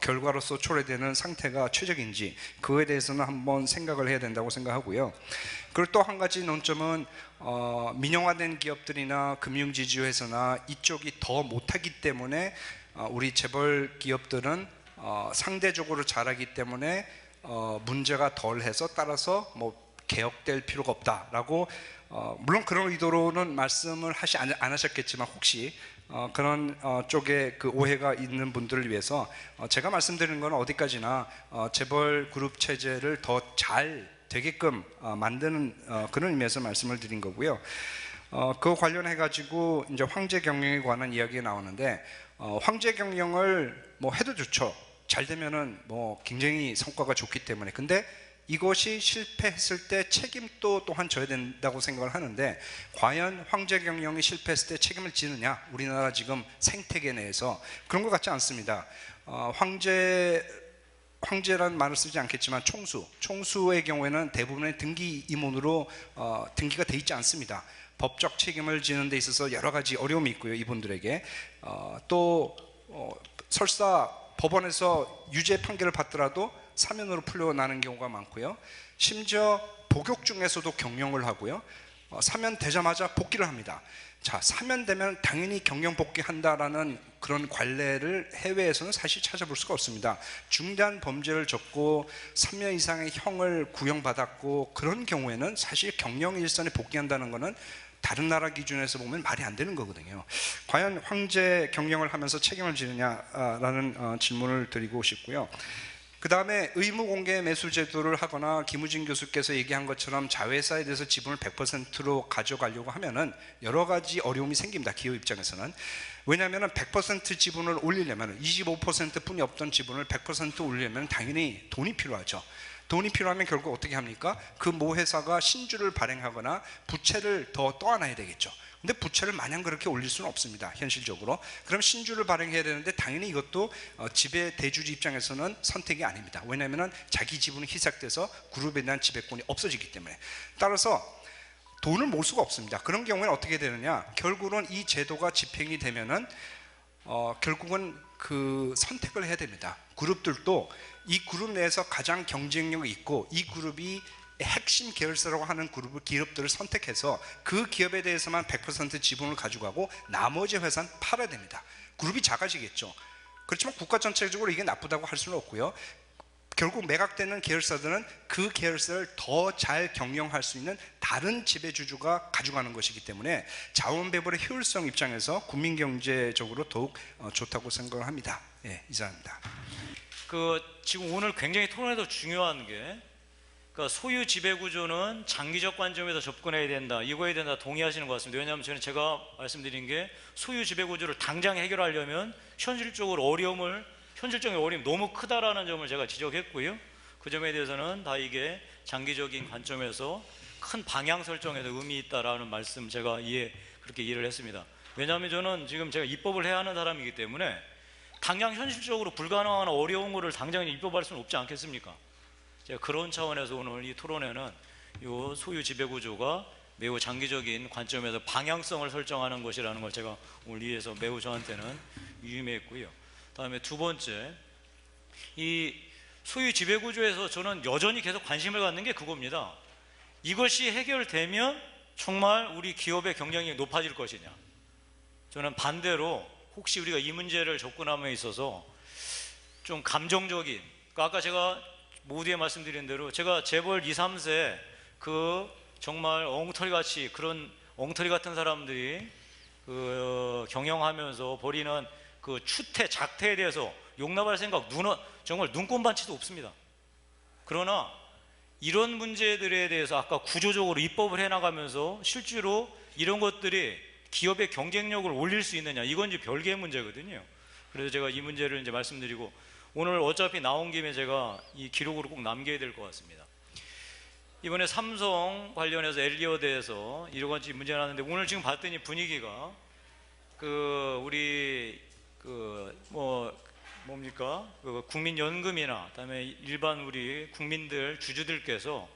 결과로서 초래되는 상태가 최적인지, 그거에 대해서는 한번 생각을 해야 된다고 생각하고요. 그리고 또 한 가지 논점은 민영화된 기업들이나 금융지주회사나 이쪽이 더 못하기 때문에 우리 재벌 기업들은 상대적으로 잘하기 때문에 문제가 덜해서, 따라서 뭐 개혁될 필요가 없다라고, 물론 그런 의도로는 말씀을 안 하셨겠지만, 혹시 그런 쪽에 그 오해가 있는 분들을 위해서 제가 말씀드리는 건 어디까지나 재벌 그룹 체제를 더 잘 되게끔 만드는 그런 의미에서 말씀을 드린 거고요. 그거 관련해 가지고 이제 황제 경영에 관한 이야기가 나오는데, 황제 경영을 뭐 해도 좋죠. 잘 되면은 뭐 굉장히 성과가 좋기 때문에. 근데 이것이 실패했을 때 책임도 또한 져야 된다고 생각을 하는데, 과연 황제 경영이 실패했을 때 책임을 지느냐? 우리나라 지금 생태계 내에서 그런 것 같지 않습니다. 황제란 말을 쓰지 않겠지만 총수의 경우에는 대부분의 등기 임원으로 등기가 돼 있지 않습니다. 법적 책임을 지는 데 있어서 여러 가지 어려움이 있고요, 이분들에게. 또 설사 법원에서 유죄 판결을 받더라도 사면으로 풀려나는 경우가 많고요. 심지어 복역 중에서도 경영을 하고요. 사면되자마자 복귀를 합니다. 자, 사면되면 당연히 경영 복귀한다라는 그런 관례를 해외에서는 사실 찾아볼 수가 없습니다. 중대한 범죄를 졌고 3년 이상의 형을 구형받았고 그런 경우에는 사실 경영 일선에 복귀한다는 것은 다른 나라 기준에서 보면 말이 안 되는 거거든요. 과연 황제 경영을 하면서 책임을 지느냐라는 질문을 드리고 싶고요. 그 다음에 의무공개 매수 제도를 하거나 김우진 교수께서 얘기한 것처럼 자회사에 대해서 지분을 100%로 가져가려고 하면은 여러 가지 어려움이 생깁니다. 기업 입장에서는. 왜냐하면 100% 지분을 올리려면 25% 뿐이 없던 지분을 100% 올리려면 당연히 돈이 필요하죠. 돈이 필요하면 결국 어떻게 합니까? 그 모 회사가 신주를 발행하거나 부채를 더 떠안아야 되겠죠. 근데 부채를 마냥 그렇게 올릴 수는 없습니다, 현실적으로. 그럼 신주를 발행해야 되는데 당연히 이것도 지배 대주주 입장에서는 선택이 아닙니다. 왜냐하면 자기 지분이 희석돼서 그룹에 대한 지배권이 없어지기 때문에. 따라서 돈을 모을 수가 없습니다. 그런 경우에는 어떻게 되느냐? 결국은 이 제도가 집행이 되면은 결국은 그 선택을 해야 됩니다. 그룹들도 이 그룹 내에서 가장 경쟁력이 있고 이 그룹이 핵심 계열사라고 하는 기업들을 선택해서 그 기업에 대해서만 100% 지분을 가져가고 나머지 회사는 팔아야 됩니다. 그룹이 작아지겠죠. 그렇지만 국가 전체적으로 이게 나쁘다고 할 수는 없고요. 결국 매각되는 계열사들은 그 계열사를 더 잘 경영할 수 있는 다른 지배주주가 가져가는 것이기 때문에 자원 배분의 효율성 입장에서 국민경제적으로 더욱 좋다고 생각을 합니다. 예, 이상입니다. 지금 오늘 굉장히 토론에서 중요한 게, 그러니까 소유 지배 구조는 장기적 관점에서 접근해야 된다, 이거에 대해서 동의하시는 것 같습니다. 왜냐하면 저는 제가 말씀드린 게 소유 지배 구조를 당장 해결하려면 현실적인 어려움이 너무 크다라는 점을 제가 지적했고요. 그 점에 대해서는 다 이게 장기적인 관점에서 큰 방향 설정에서 의미 있다라는 말씀 제가 그렇게 이해를 했습니다. 왜냐하면 저는 지금 제가 입법을 해야 하는 사람이기 때문에 당장 현실적으로 불가능한 어려운 거를 당장 입법할 수는 없지 않겠습니까? 제가 그런 차원에서 오늘 이 토론회는 이 소유 지배 구조가 매우 장기적인 관점에서 방향성을 설정하는 것이라는 걸 제가 오늘 이해해서 매우 저한테는 유의미했고요. 다음에 두 번째, 이 소유 지배 구조에서 저는 여전히 계속 관심을 갖는 게 그겁니다. 이것이 해결되면 정말 우리 기업의 경쟁력이 높아질 것이냐. 저는 반대로 혹시 우리가 이 문제를 접근함에 있어서 좀 감정적인, 그러니까 아까 제가 모두에 말씀드린 대로 제가 재벌 2, 3세 정말 그런 엉터리 같은 사람들이 경영하면서 벌이는 작태에 대해서 용납할 생각 정말 눈꼽만치도 없습니다. 그러나 이런 문제들에 대해서 아까 구조적으로 입법을 해나가면서 실제로 이런 것들이 기업의 경쟁력을 올릴 수 있느냐, 이건 이제 별개의 문제거든요. 그래서 제가 이 문제를 이제 말씀드리고, 오늘 어차피 나온 김에 제가 이 기록으로 꼭 남겨야 될 것 같습니다. 이번에 삼성 관련해서 엘리엇에서 여러 가지 문제가 나왔는데, 오늘 지금 봤더니 분위기가 국민연금이나 그다음에 일반 우리 국민들 주주들께서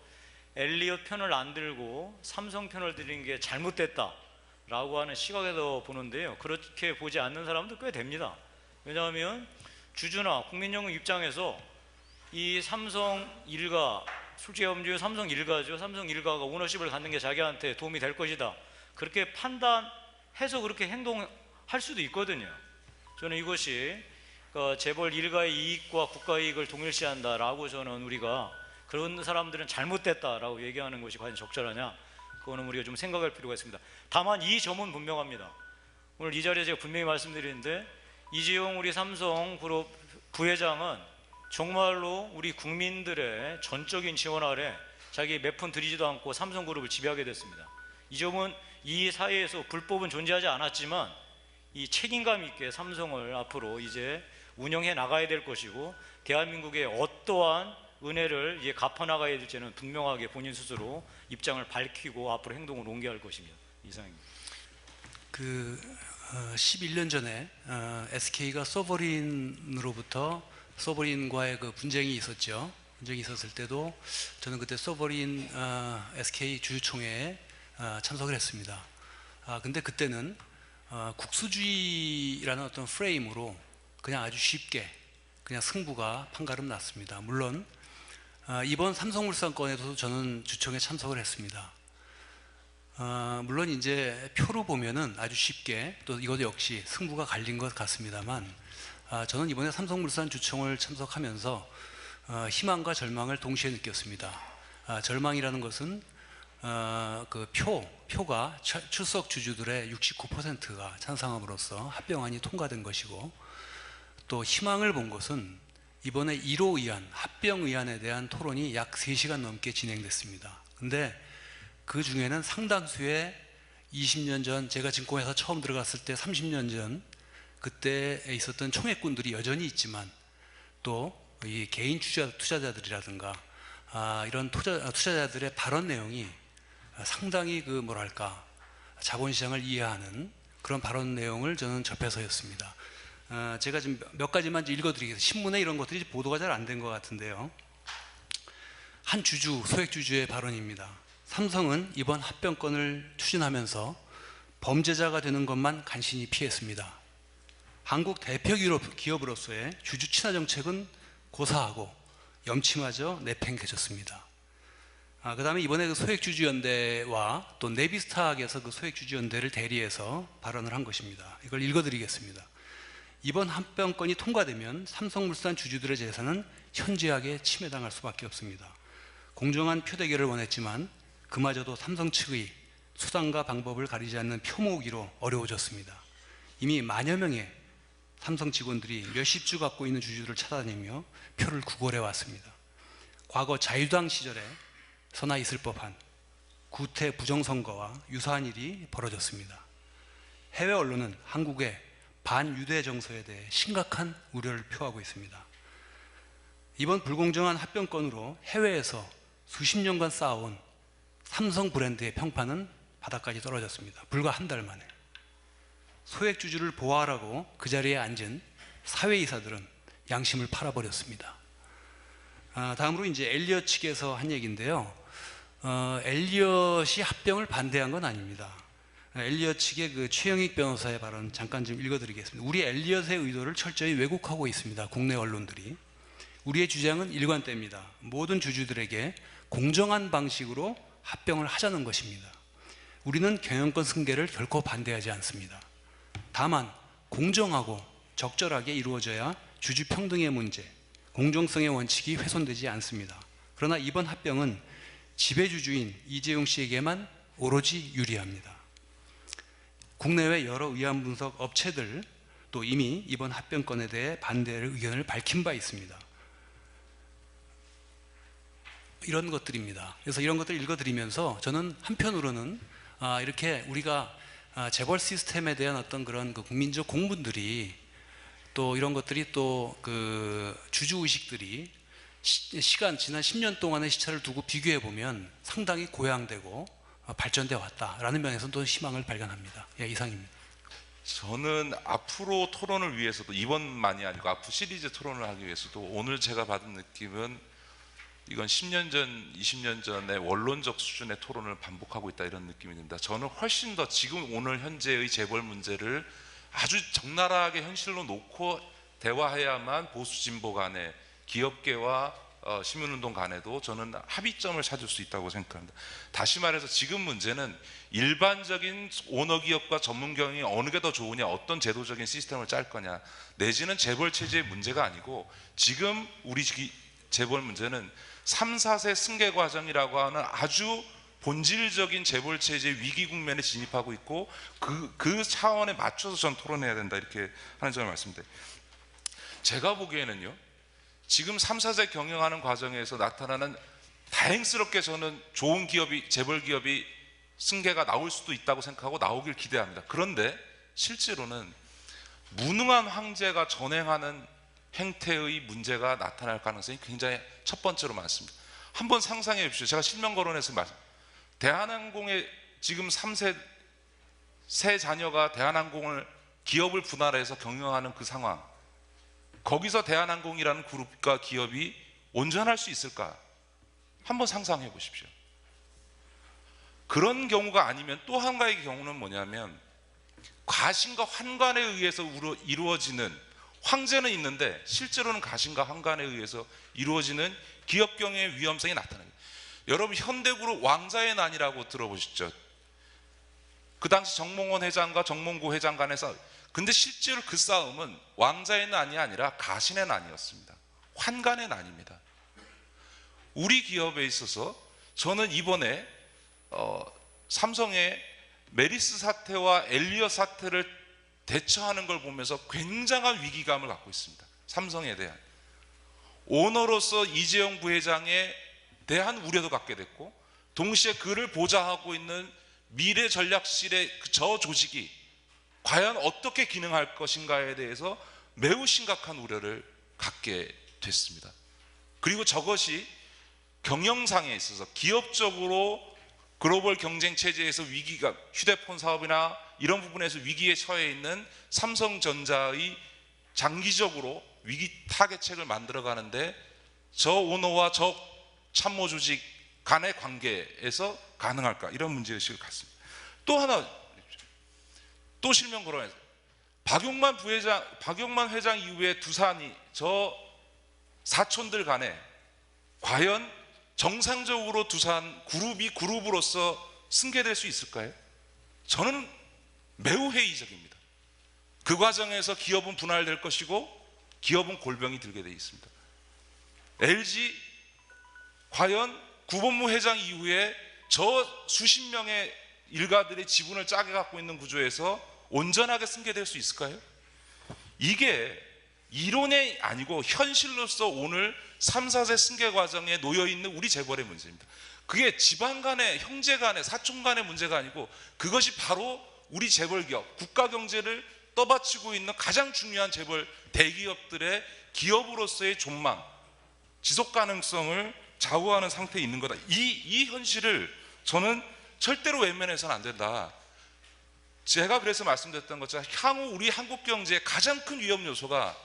엘리엇 편을 안 들고 삼성 편을 드린 게 잘못됐다라고 하는 시각에서 보는데요. 그렇게 보지 않는 사람도 꽤 됩니다. 왜냐하면 주주나 국민연금 입장에서 이 삼성 일가, 솔직히 말하면 삼성 일가죠. 삼성 일가가 오너십을 갖는 게 자기한테 도움이 될 것이다, 그렇게 판단해서 그렇게 행동할 수도 있거든요. 저는 이것이 재벌 일가의 이익과 국가 이익을 동일시한다라고 저는 우리가 그런 사람들은 잘못됐다라고 얘기하는 것이 과연 적절하냐, 그거는 우리가 좀 생각할 필요가 있습니다. 다만 이 점은 분명합니다. 오늘 이 자리에 제가 분명히 말씀드리는데, 이재용 우리 삼성그룹 부회장은 정말로 우리 국민들의 전적인 지원 아래 자기 몇 푼 들이지도 않고 삼성그룹을 지배하게 됐습니다. 이 점은 이 사회에서 불법은 존재하지 않았지만 이 책임감 있게 삼성을 앞으로 이제 운영해 나가야 될 것이고, 대한민국의 어떠한 은혜를 이제 갚아나가야 될지는 분명하게 본인 스스로 입장을 밝히고 앞으로 행동을 옮겨야 할 것입니다. 이상입니다. 11년 전에 SK가 소버린과의 그 분쟁이 있었죠. 분쟁이 있었을 때도 저는 그때 소버린 SK 주주총회에 참석을 했습니다. 근데 그때는 국수주의라는 어떤 프레임으로 그냥 아주 쉽게 그냥 승부가 판가름 났습니다. 물론 이번 삼성물산 건에도 저는 주총에 참석을 했습니다. 물론 이제 표로 보면은 아주 쉽게 또 이것도 역시 승부가 갈린 것 같습니다만 저는 이번에 삼성물산 주총을 참석하면서 희망과 절망을 동시에 느꼈습니다. 절망이라는 것은 그 표가 출석 주주들의 69%가 찬성함으로써 합병안이 통과된 것이고, 또 희망을 본 것은 이번에 1호 의안, 합병 의안에 대한 토론이 약 3시간 넘게 진행됐습니다. 근데 그 중에는 상당수의 20년 전 제가 증권회사 처음 들어갔을 때 30년 전 그때 있었던 총액군들이 여전히 있지만, 또 이 개인 투자자들이라든가 이런 투자자들의 발언 내용이 상당히 그 뭐랄까 자본시장을 이해하는 그런 발언 내용을 저는 접해서였습니다. 제가 지금 몇 가지만 읽어드리겠습니다. 신문에 이런 것들이 보도가 잘 안 된 것 같은데요. 한 주주, 소액주주의 발언입니다. 삼성은 이번 합병건을 추진하면서 범죄자가 되는 것만 간신히 피했습니다. 한국 대표 기업으로서의 주주 친화 정책은 고사하고 염치마저 내팽개쳤습니다. 그 다음에 이번에 그 소액주주연대와 또 네비스탁에서 그 소액주주연대를 대리해서 발언을 한 것입니다. 이걸 읽어드리겠습니다. 이번 합병건이 통과되면 삼성물산 주주들의 재산은 현저하게 침해당할 수밖에 없습니다. 공정한 표 대결을 원했지만 그마저도 삼성 측의 수단과 방법을 가리지 않는 표 모으기로 어려워졌습니다. 이미 만여 명의 삼성 직원들이 몇십 주 갖고 있는 주주들을 찾아다니며 표를 구걸해 왔습니다. 과거 자유당 시절에 서나 있을 법한 구태 부정선거와 유사한 일이 벌어졌습니다. 해외 언론은 한국의 반유대 정서에 대해 심각한 우려를 표하고 있습니다. 이번 불공정한 합병건으로 해외에서 수십 년간 쌓아온 삼성 브랜드의 평판은 바닥까지 떨어졌습니다. 불과 한 달 만에. 소액주주를 보호하라고 그 자리에 앉은 사회이사들은 양심을 팔아버렸습니다. 다음으로 이제 엘리엇 측에서 한 얘기인데요. 엘리엇이 합병을 반대한 건 아닙니다. 엘리엇 측의 그 최영익 변호사의 발언 잠깐 좀 읽어드리겠습니다. 우리 엘리엇의 의도를 철저히 왜곡하고 있습니다. 국내 언론들이. 우리의 주장은 일관됩니다. 모든 주주들에게 공정한 방식으로 합병을 하자는 것입니다. 우리는 경영권 승계를 결코 반대하지 않습니다. 다만 공정하고 적절하게 이루어져야 주주 평등의 문제, 공정성의 원칙이 훼손되지 않습니다. 그러나 이번 합병은 지배주주인 이재용 씨에게만 오로지 유리합니다. 국내외 여러 의안 분석 업체들 또 이미 이번 합병건에 대해 반대의 의견을 밝힌 바 있습니다. 이런 것들입니다. 그래서 이런 것들을 읽어드리면서 저는 한편으로는 이렇게 우리가 재벌 시스템에 대한 어떤 그런 그 국민적 공분들이 또 이런 것들이 또 그 주주 의식들이 지난 10년 동안의 시차를 두고 비교해 보면 상당히 고양되고 발전돼 왔다라는 면에서는 또 희망을 발견합니다. 예, 이상입니다. 저는 앞으로 토론을 위해서도 이번만이 아니고 앞으로 시리즈 토론을 하기 위해서도 오늘 제가 받은 느낌은 이건 10년 전, 20년 전의 원론적 수준의 토론을 반복하고 있다 이런 느낌이 듭니다. 저는 훨씬 더 지금 오늘 현재의 재벌 문제를 아주 적나라하게 현실로 놓고 대화해야만 보수 진보 간에 기업계와 시민운동 간에도 저는 합의점을 찾을 수 있다고 생각합니다. 다시 말해서 지금 문제는 일반적인 오너기업과 전문경영이 어느 게 더 좋으냐, 어떤 제도적인 시스템을 짤 거냐, 내지는 재벌 체제의 문제가 아니고 지금 우리 재벌 문제는 3, 4세 승계 과정이라고 하는 아주 본질적인 재벌 체제의 위기 국면에 진입하고 있고 그 차원에 맞춰서 전 토론해야 된다 이렇게 하는 점을 말씀드립니다. 제가 보기에는요, 지금 3, 4세 경영하는 과정에서 나타나는 다행스럽게 저는 좋은 기업이 재벌 기업이 승계가 나올 수도 있다고 생각하고 나오길 기대합니다. 그런데 실제로는 무능한 황제가 전행하는 행태의 문제가 나타날 가능성이 굉장히 첫 번째로 많습니다. 한번 상상해 보십시오. 제가 실명 거론해서 말씀. 대한항공의 지금 3세 세 자녀가 대한항공을 기업을 분할해서 경영하는 그 상황. 거기서 대한항공이라는 그룹과 기업이 온전할 수 있을까? 한번 상상해 보십시오. 그런 경우가 아니면 또 한 가지 경우는 뭐냐면 가신과 환관에 의해서 이루어지는, 황제는 있는데 실제로는 가신과 환관에 의해서 이루어지는 기업 경영의 위험성이 나타납니다. 여러분 현대그룹 왕자의 난이라고 들어보셨죠? 그 당시 정몽원 회장과 정몽구 회장 간에서, 근데 실제로 그 싸움은 왕자의 난이 아니라 가신의 난이었습니다. 환관의 난입니다. 우리 기업에 있어서 저는 이번에 삼성의 메리스 사태와 엘리엇 사태를 대처하는 걸 보면서 굉장한 위기감을 갖고 있습니다. 삼성에 대한 오너로서 이재용 부회장에 대한 우려도 갖게 됐고, 동시에 그를 보좌하고 있는 미래전략실의 저 조직이 과연 어떻게 기능할 것인가에 대해서 매우 심각한 우려를 갖게 됐습니다. 그리고 저것이 경영상에 있어서 기업적으로 글로벌 경쟁 체제에서 위기가, 휴대폰 사업이나 이런 부분에서 위기에 처해 있는 삼성전자의 장기적으로 위기 타개책을 만들어 가는데 저 오너와 저 참모 조직 간의 관계에서 가능할까, 이런 문제의식을 갖습니다. 또 하나, 또 실명 거론해서 박용만 회장 이후에 두산이 저 사촌들 간에 과연 정상적으로 두산 그룹이 그룹으로서 승계될 수 있을까요? 저는 매우 회의적입니다. 그 과정에서 기업은 분할될 것이고 기업은 골병이 들게 되어 있습니다. LG 과연 구본무 회장 이후에 저 수십 명의 일가들의 지분을 짜게 갖고 있는 구조에서 온전하게 승계될 수 있을까요? 이게 이론이 아니고 현실로서 오늘 3, 4세 승계 과정에 놓여있는 우리 재벌의 문제입니다. 그게 집안 간의, 형제 간의, 사촌 간의 문제가 아니고 그것이 바로 우리 재벌 기업, 국가 경제를 떠받치고 있는 가장 중요한 재벌 대기업들의 기업으로서의 존망, 지속 가능성을 좌우하는 상태에 있는 거다. 이 현실을 저는 절대로 외면해서는 안 된다. 제가 그래서 말씀드렸던 것처럼 향후 우리 한국 경제의 가장 큰 위험 요소가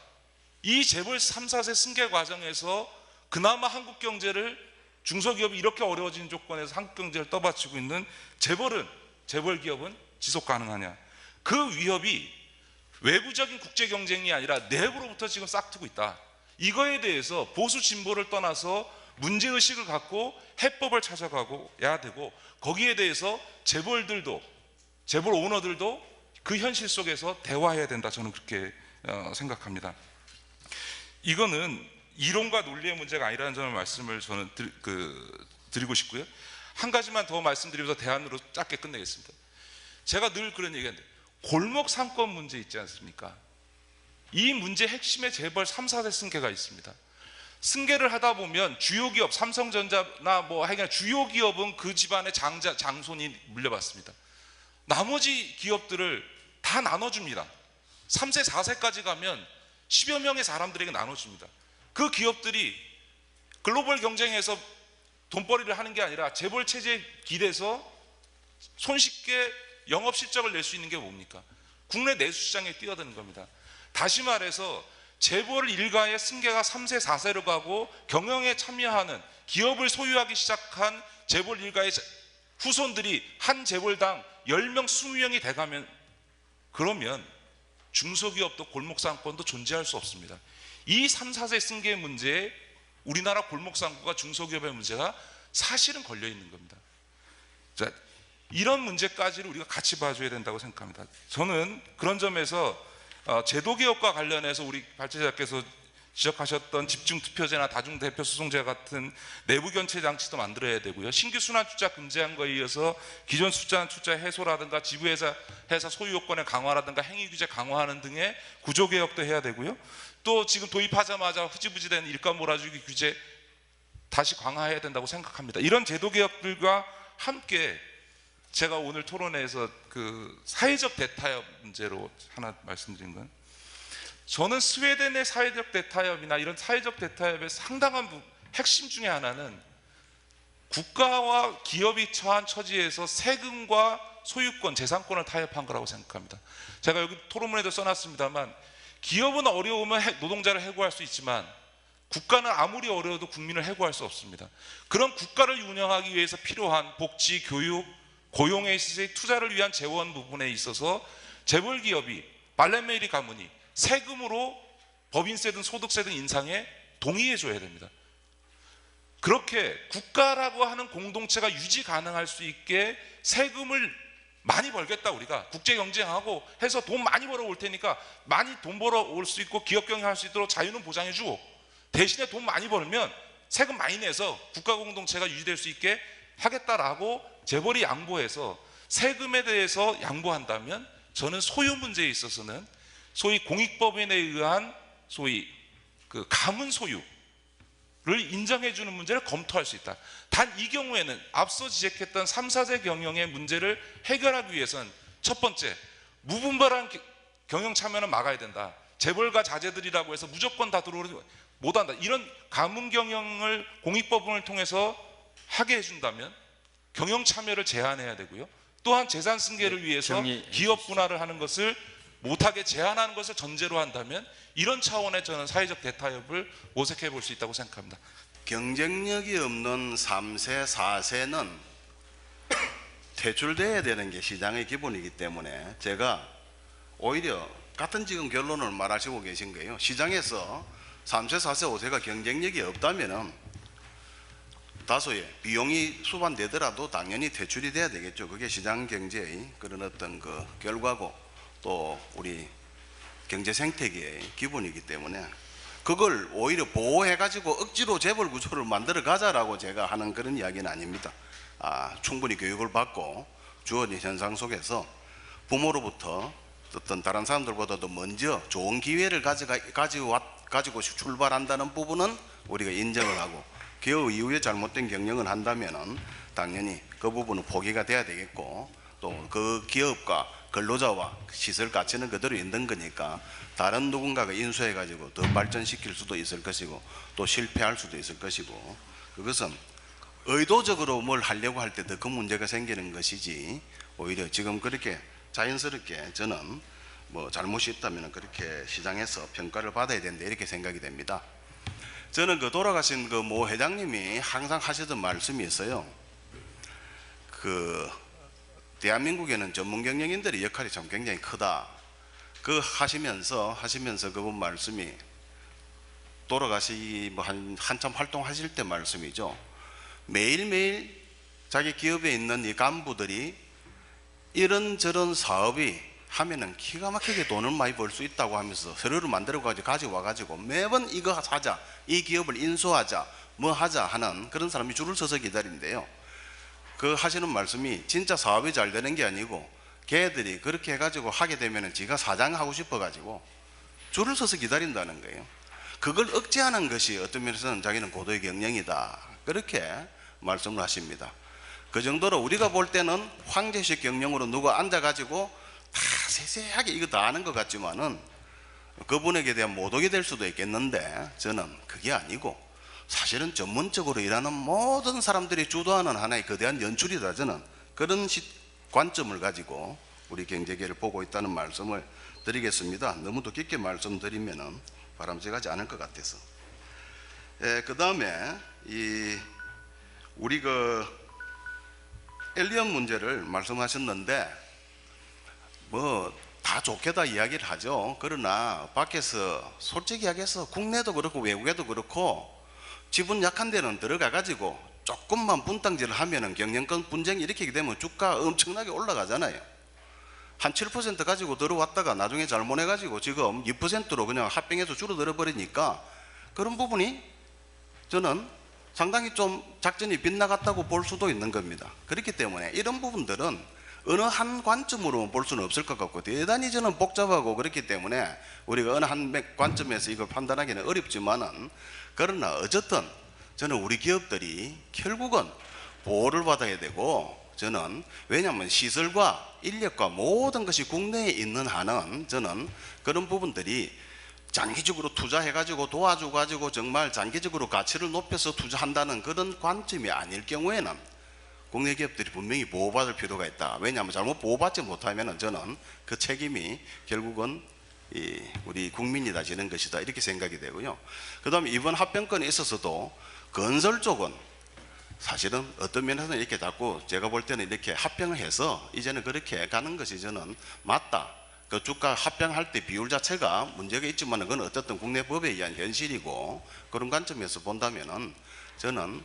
이 재벌 3, 4세 승계 과정에서 그나마 한국 경제를, 중소기업이 이렇게 어려워진 조건에서 한국 경제를 떠받치고 있는 재벌 기업은 지속 가능하냐. 그 위협이 외부적인 국제 경쟁이 아니라 내부로부터 지금 싹트고 있다. 이거에 대해서 보수 진보를 떠나서 문제의식을 갖고 해법을 찾아가고 해야 되고, 거기에 대해서 재벌 오너들도 그 현실 속에서 대화해야 된다. 저는 그렇게 생각합니다. 이거는 이론과 논리의 문제가 아니라는 점을 말씀을 저는 드리고 싶고요. 한 가지만 더 말씀드리면서 대안으로 짧게 끝내겠습니다. 제가 늘 그런 얘기하는데, 골목 상권 문제 있지 않습니까? 이 문제 핵심에 재벌 3, 4세 승계가 있습니다. 승계를 하다 보면 주요 기업, 삼성전자나 하여간 주요 기업은 그 집안의 장손이 물려받습니다. 나머지 기업들을 다 나눠줍니다. 3세, 4세까지 가면 10여 명의 사람들에게 나눠줍니다. 그 기업들이 글로벌 경쟁에서 돈벌이를 하는 게 아니라 재벌 체제에 기대서 손쉽게 영업 실적을 낼 수 있는 게 뭡니까? 국내 내수 시장에 뛰어드는 겁니다. 다시 말해서 재벌 일가의 승계가 3세, 4세로 가고 경영에 참여하는, 기업을 소유하기 시작한 재벌 일가의 후손들이 한 재벌당 10명, 20명이 돼가면, 그러면 중소기업도 골목상권도 존재할 수 없습니다. 이 3, 4세 승계 문제에 우리나라 골목상권과 중소기업의 문제가 사실은 걸려 있는 겁니다. 자, 이런 문제까지를 우리가 같이 봐줘야 된다고 생각합니다. 저는 그런 점에서 제도개혁과 관련해서 우리 발제자께서 지적하셨던 집중투표제나 다중대표소송제 같은 내부견체 장치도 만들어야 되고요. 신규 순환투자 금지한 거에 이어서 기존 순환투자 해소라든가 지부회사 소유요건의 강화라든가 행위규제 강화하는 등의 구조개혁도 해야 되고요. 또 지금 도입하자마자 흐지부지된 일감 몰아주기 규제 다시 강화해야 된다고 생각합니다. 이런 제도개혁들과 함께 제가 오늘 토론회에서 그 사회적 대타협 문제로 하나 말씀드린 건, 저는 스웨덴의 사회적 대타협이나 이런 사회적 대타협의 상당한 핵심 중에 하나는 국가와 기업이 처한 처지에서 세금과 소유권, 재산권을 타협한 거라고 생각합니다. 제가 여기 토론문에도 써놨습니다만 기업은 어려우면 노동자를 해고할 수 있지만 국가는 아무리 어려워도 국민을 해고할 수 없습니다. 그런 국가를 운영하기 위해서 필요한 복지, 교육, 고용에 있어서의 투자를 위한 재원 부분에 있어서 재벌기업이 발렛메이리 가문이 세금으로 법인세든 소득세든 인상에 동의해 줘야 됩니다. 그렇게 국가라고 하는 공동체가 유지 가능할 수 있게 세금을 많이 벌겠다, 우리가 국제 경쟁하고 해서 돈 많이 벌어올 테니까 많이 돈 벌어올 수 있고 기업 경영할 수 있도록 자유는 보장해 주고 대신에 돈 많이 벌면 세금 많이 내서 국가 공동체가 유지될 수 있게 하겠다라고 재벌이 양보해서 세금에 대해서 양보한다면 저는 소유 문제에 있어서는 소위 공익법인에 의한 소위 그 가문 소유를 인정해 주는 문제를 검토할 수 있다. 단 이 경우에는 앞서 지적했던 3, 4세 경영의 문제를 해결하기 위해서는 첫 번째, 무분별한 경영 참여는 막아야 된다. 재벌가 자제들이라고 해서 무조건 다 들어오지 못한다. 이런 가문 경영을 공익법인을 통해서 하게 해준다면 경영 참여를 제한해야 되고요. 또한 재산 승계를 위해서 기업 분할을 하는 것을 못하게 제한하는 것을 전제로 한다면 이런 차원의 저는 사회적 대타협을 모색해 볼 수 있다고 생각합니다. 경쟁력이 없는 3세, 4세는 퇴출돼야 되는 게 시장의 기본이기 때문에 제가 오히려 같은 지금 결론을 말하시고 계신 거예요. 시장에서 3세, 4세, 5세가 경쟁력이 없다면은 다소의 비용이 수반되더라도 당연히 퇴출이 돼야 되겠죠. 그게 시장 경제의 그런 어떤 그 결과고 또 우리 경제 생태계의 기본이기 때문에 그걸 오히려 보호해가지고 억지로 재벌 구조를 만들어 가자라고 제가 하는 그런 이야기는 아닙니다. 충분히 교육을 받고 주어진 현상 속에서 부모로부터 어떤 다른 사람들보다도 먼저 좋은 기회를 가지고 출발한다는 부분은 우리가 인정을 하고 그 이후에 잘못된 경영을 한다면은 당연히 그 부분은 포기가 돼야 되겠고 또 그 기업과 근로자와 시설 가치는 그대로 있는 거니까 다른 누군가가 인수해 가지고 더 발전시킬 수도 있을 것이고 또 실패할 수도 있을 것이고 그것은 의도적으로 뭘 하려고 할 때 더 큰 문제가 생기는 것이지 오히려 지금 그렇게 자연스럽게 저는 뭐 잘못이 있다면 그렇게 시장에서 평가를 받아야 된다 이렇게 생각이 됩니다. 저는 그 돌아가신 그 모 회장님이 항상 하시던 말씀이 있어요. 그 대한민국에는 전문 경영인들의 역할이 참 굉장히 크다. 그 하시면서 그분 말씀이 돌아가시 뭐 한참 활동하실 때 말씀이죠. 매일매일 자기 기업에 있는 이 간부들이 이런저런 사업이 하면은 기가 막히게 돈을 많이 벌 수 있다고 하면서 서류를 만들어 가지고 와가지고 매번 이거 사자, 이 기업을 인수하자, 뭐 하자 하는 그런 사람이 줄을 서서 기다린대요. 그 하시는 말씀이 진짜 사업이 잘 되는 게 아니고 걔들이 그렇게 해가지고 하게 되면은 지가 사장하고 싶어가지고 줄을 서서 기다린다는 거예요. 그걸 억제하는 것이 어떤 면에서는 자기는 고도의 경영이다. 그렇게 말씀을 하십니다. 그 정도로 우리가 볼 때는 황제식 경영으로 누가 앉아가지고 다 세세하게 이거 다 아는 것 같지만은 그분에게 대한 모독이 될 수도 있겠는데 저는 그게 아니고 사실은 전문적으로 일하는 모든 사람들이 주도하는 하나의 거대한 연출이다. 저는 그런 관점을 가지고 우리 경제계를 보고 있다는 말씀을 드리겠습니다. 너무 더 깊게 말씀드리면은 바람직하지 않을 것 같아서. 그 다음에 우리 그 엘리언 문제를 말씀하셨는데 뭐 다 좋게 다 이야기를 하죠. 그러나 밖에서 솔직히 이야기해서 국내도 그렇고 외국에도 그렇고 지분 약한 데는 들어가 가지고 조금만 분탕질을 하면은 경영권 분쟁이 일으키게 되면 주가 엄청나게 올라가잖아요. 한 7% 가지고 들어왔다가 나중에 잘못해 가지고 지금 2%로 그냥 합병해서 줄어들어 버리니까 그런 부분이 저는 상당히 좀 작전이 빗나갔다고 볼 수도 있는 겁니다. 그렇기 때문에 이런 부분들은 어느 한 관점으로 볼 수는 없을 것 같고 대단히 저는 복잡하고 그렇기 때문에 우리가 어느 한 관점에서 이걸 판단하기는 어렵지만은 그러나 어쨌든 저는 우리 기업들이 결국은 보호를 받아야 되고 저는 왜냐하면 시설과 인력과 모든 것이 국내에 있는 한은 저는 그런 부분들이 장기적으로 투자해가지고 도와줘가지고 정말 장기적으로 가치를 높여서 투자한다는 그런 관점이 아닐 경우에는 국내 기업들이 분명히 보호받을 필요가 있다. 왜냐하면 잘못 보호받지 못하면 저는 그 책임이 결국은 우리 국민이다 지는 것이다 이렇게 생각이 되고요. 그 다음에 이번 합병권에 있어서도 건설 쪽은 사실은 어떤 면에서는 이렇게 자꾸 제가 볼 때는 이렇게 합병을 해서 이제는 그렇게 가는 것이 저는 맞다. 그 주가 합병할 때 비율 자체가 문제가 있지만 그건 어쨌든 국내 법에 의한 현실이고 그런 관점에서 본다면은 저는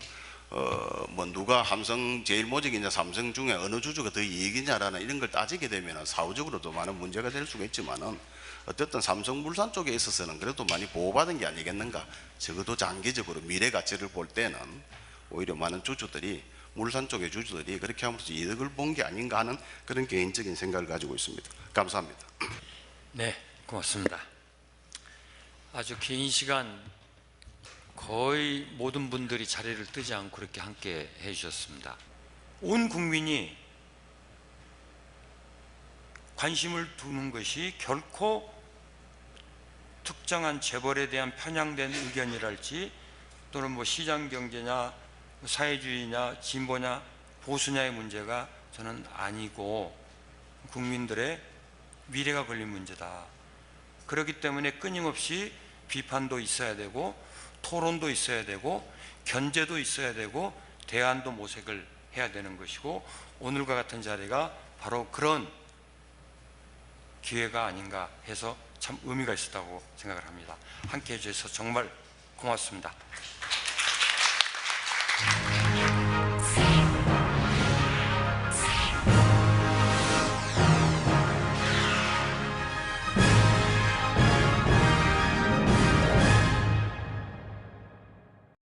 뭐 누가 삼성 제일모직이냐 삼성 중에 어느 주주가 더 이익이냐라는 이런 걸 따지게 되면은 사후적으로도 많은 문제가 될 수가 있지만은 어쨌든 삼성물산 쪽에 있어서는 그래도 많이 보호받은 게 아니겠는가. 적어도 장기적으로 미래 가치를 볼 때는 오히려 많은 주주들이 물산 쪽의 주주들이 그렇게 하면서 이득을 본 게 아닌가 하는 그런 개인적인 생각을 가지고 있습니다. 감사합니다. 네, 고맙습니다. 아주 긴 시간 거의 모든 분들이 자리를 뜨지 않고 그렇게 함께 해주셨습니다. 온 국민이 관심을 두는 것이 결코 특정한 재벌에 대한 편향된 의견이랄지 또는 뭐 시장경제냐 사회주의냐 진보냐 보수냐의 문제가 저는 아니고 국민들의 미래가 걸린 문제다. 그렇기 때문에 끊임없이 비판도 있어야 되고 토론도 있어야 되고 견제도 있어야 되고 대안도 모색을 해야 되는 것이고 오늘과 같은 자리가 바로 그런 기회가 아닌가 해서 참 의미가 있었다고 생각을 합니다. 함께해 주셔서 정말 고맙습니다.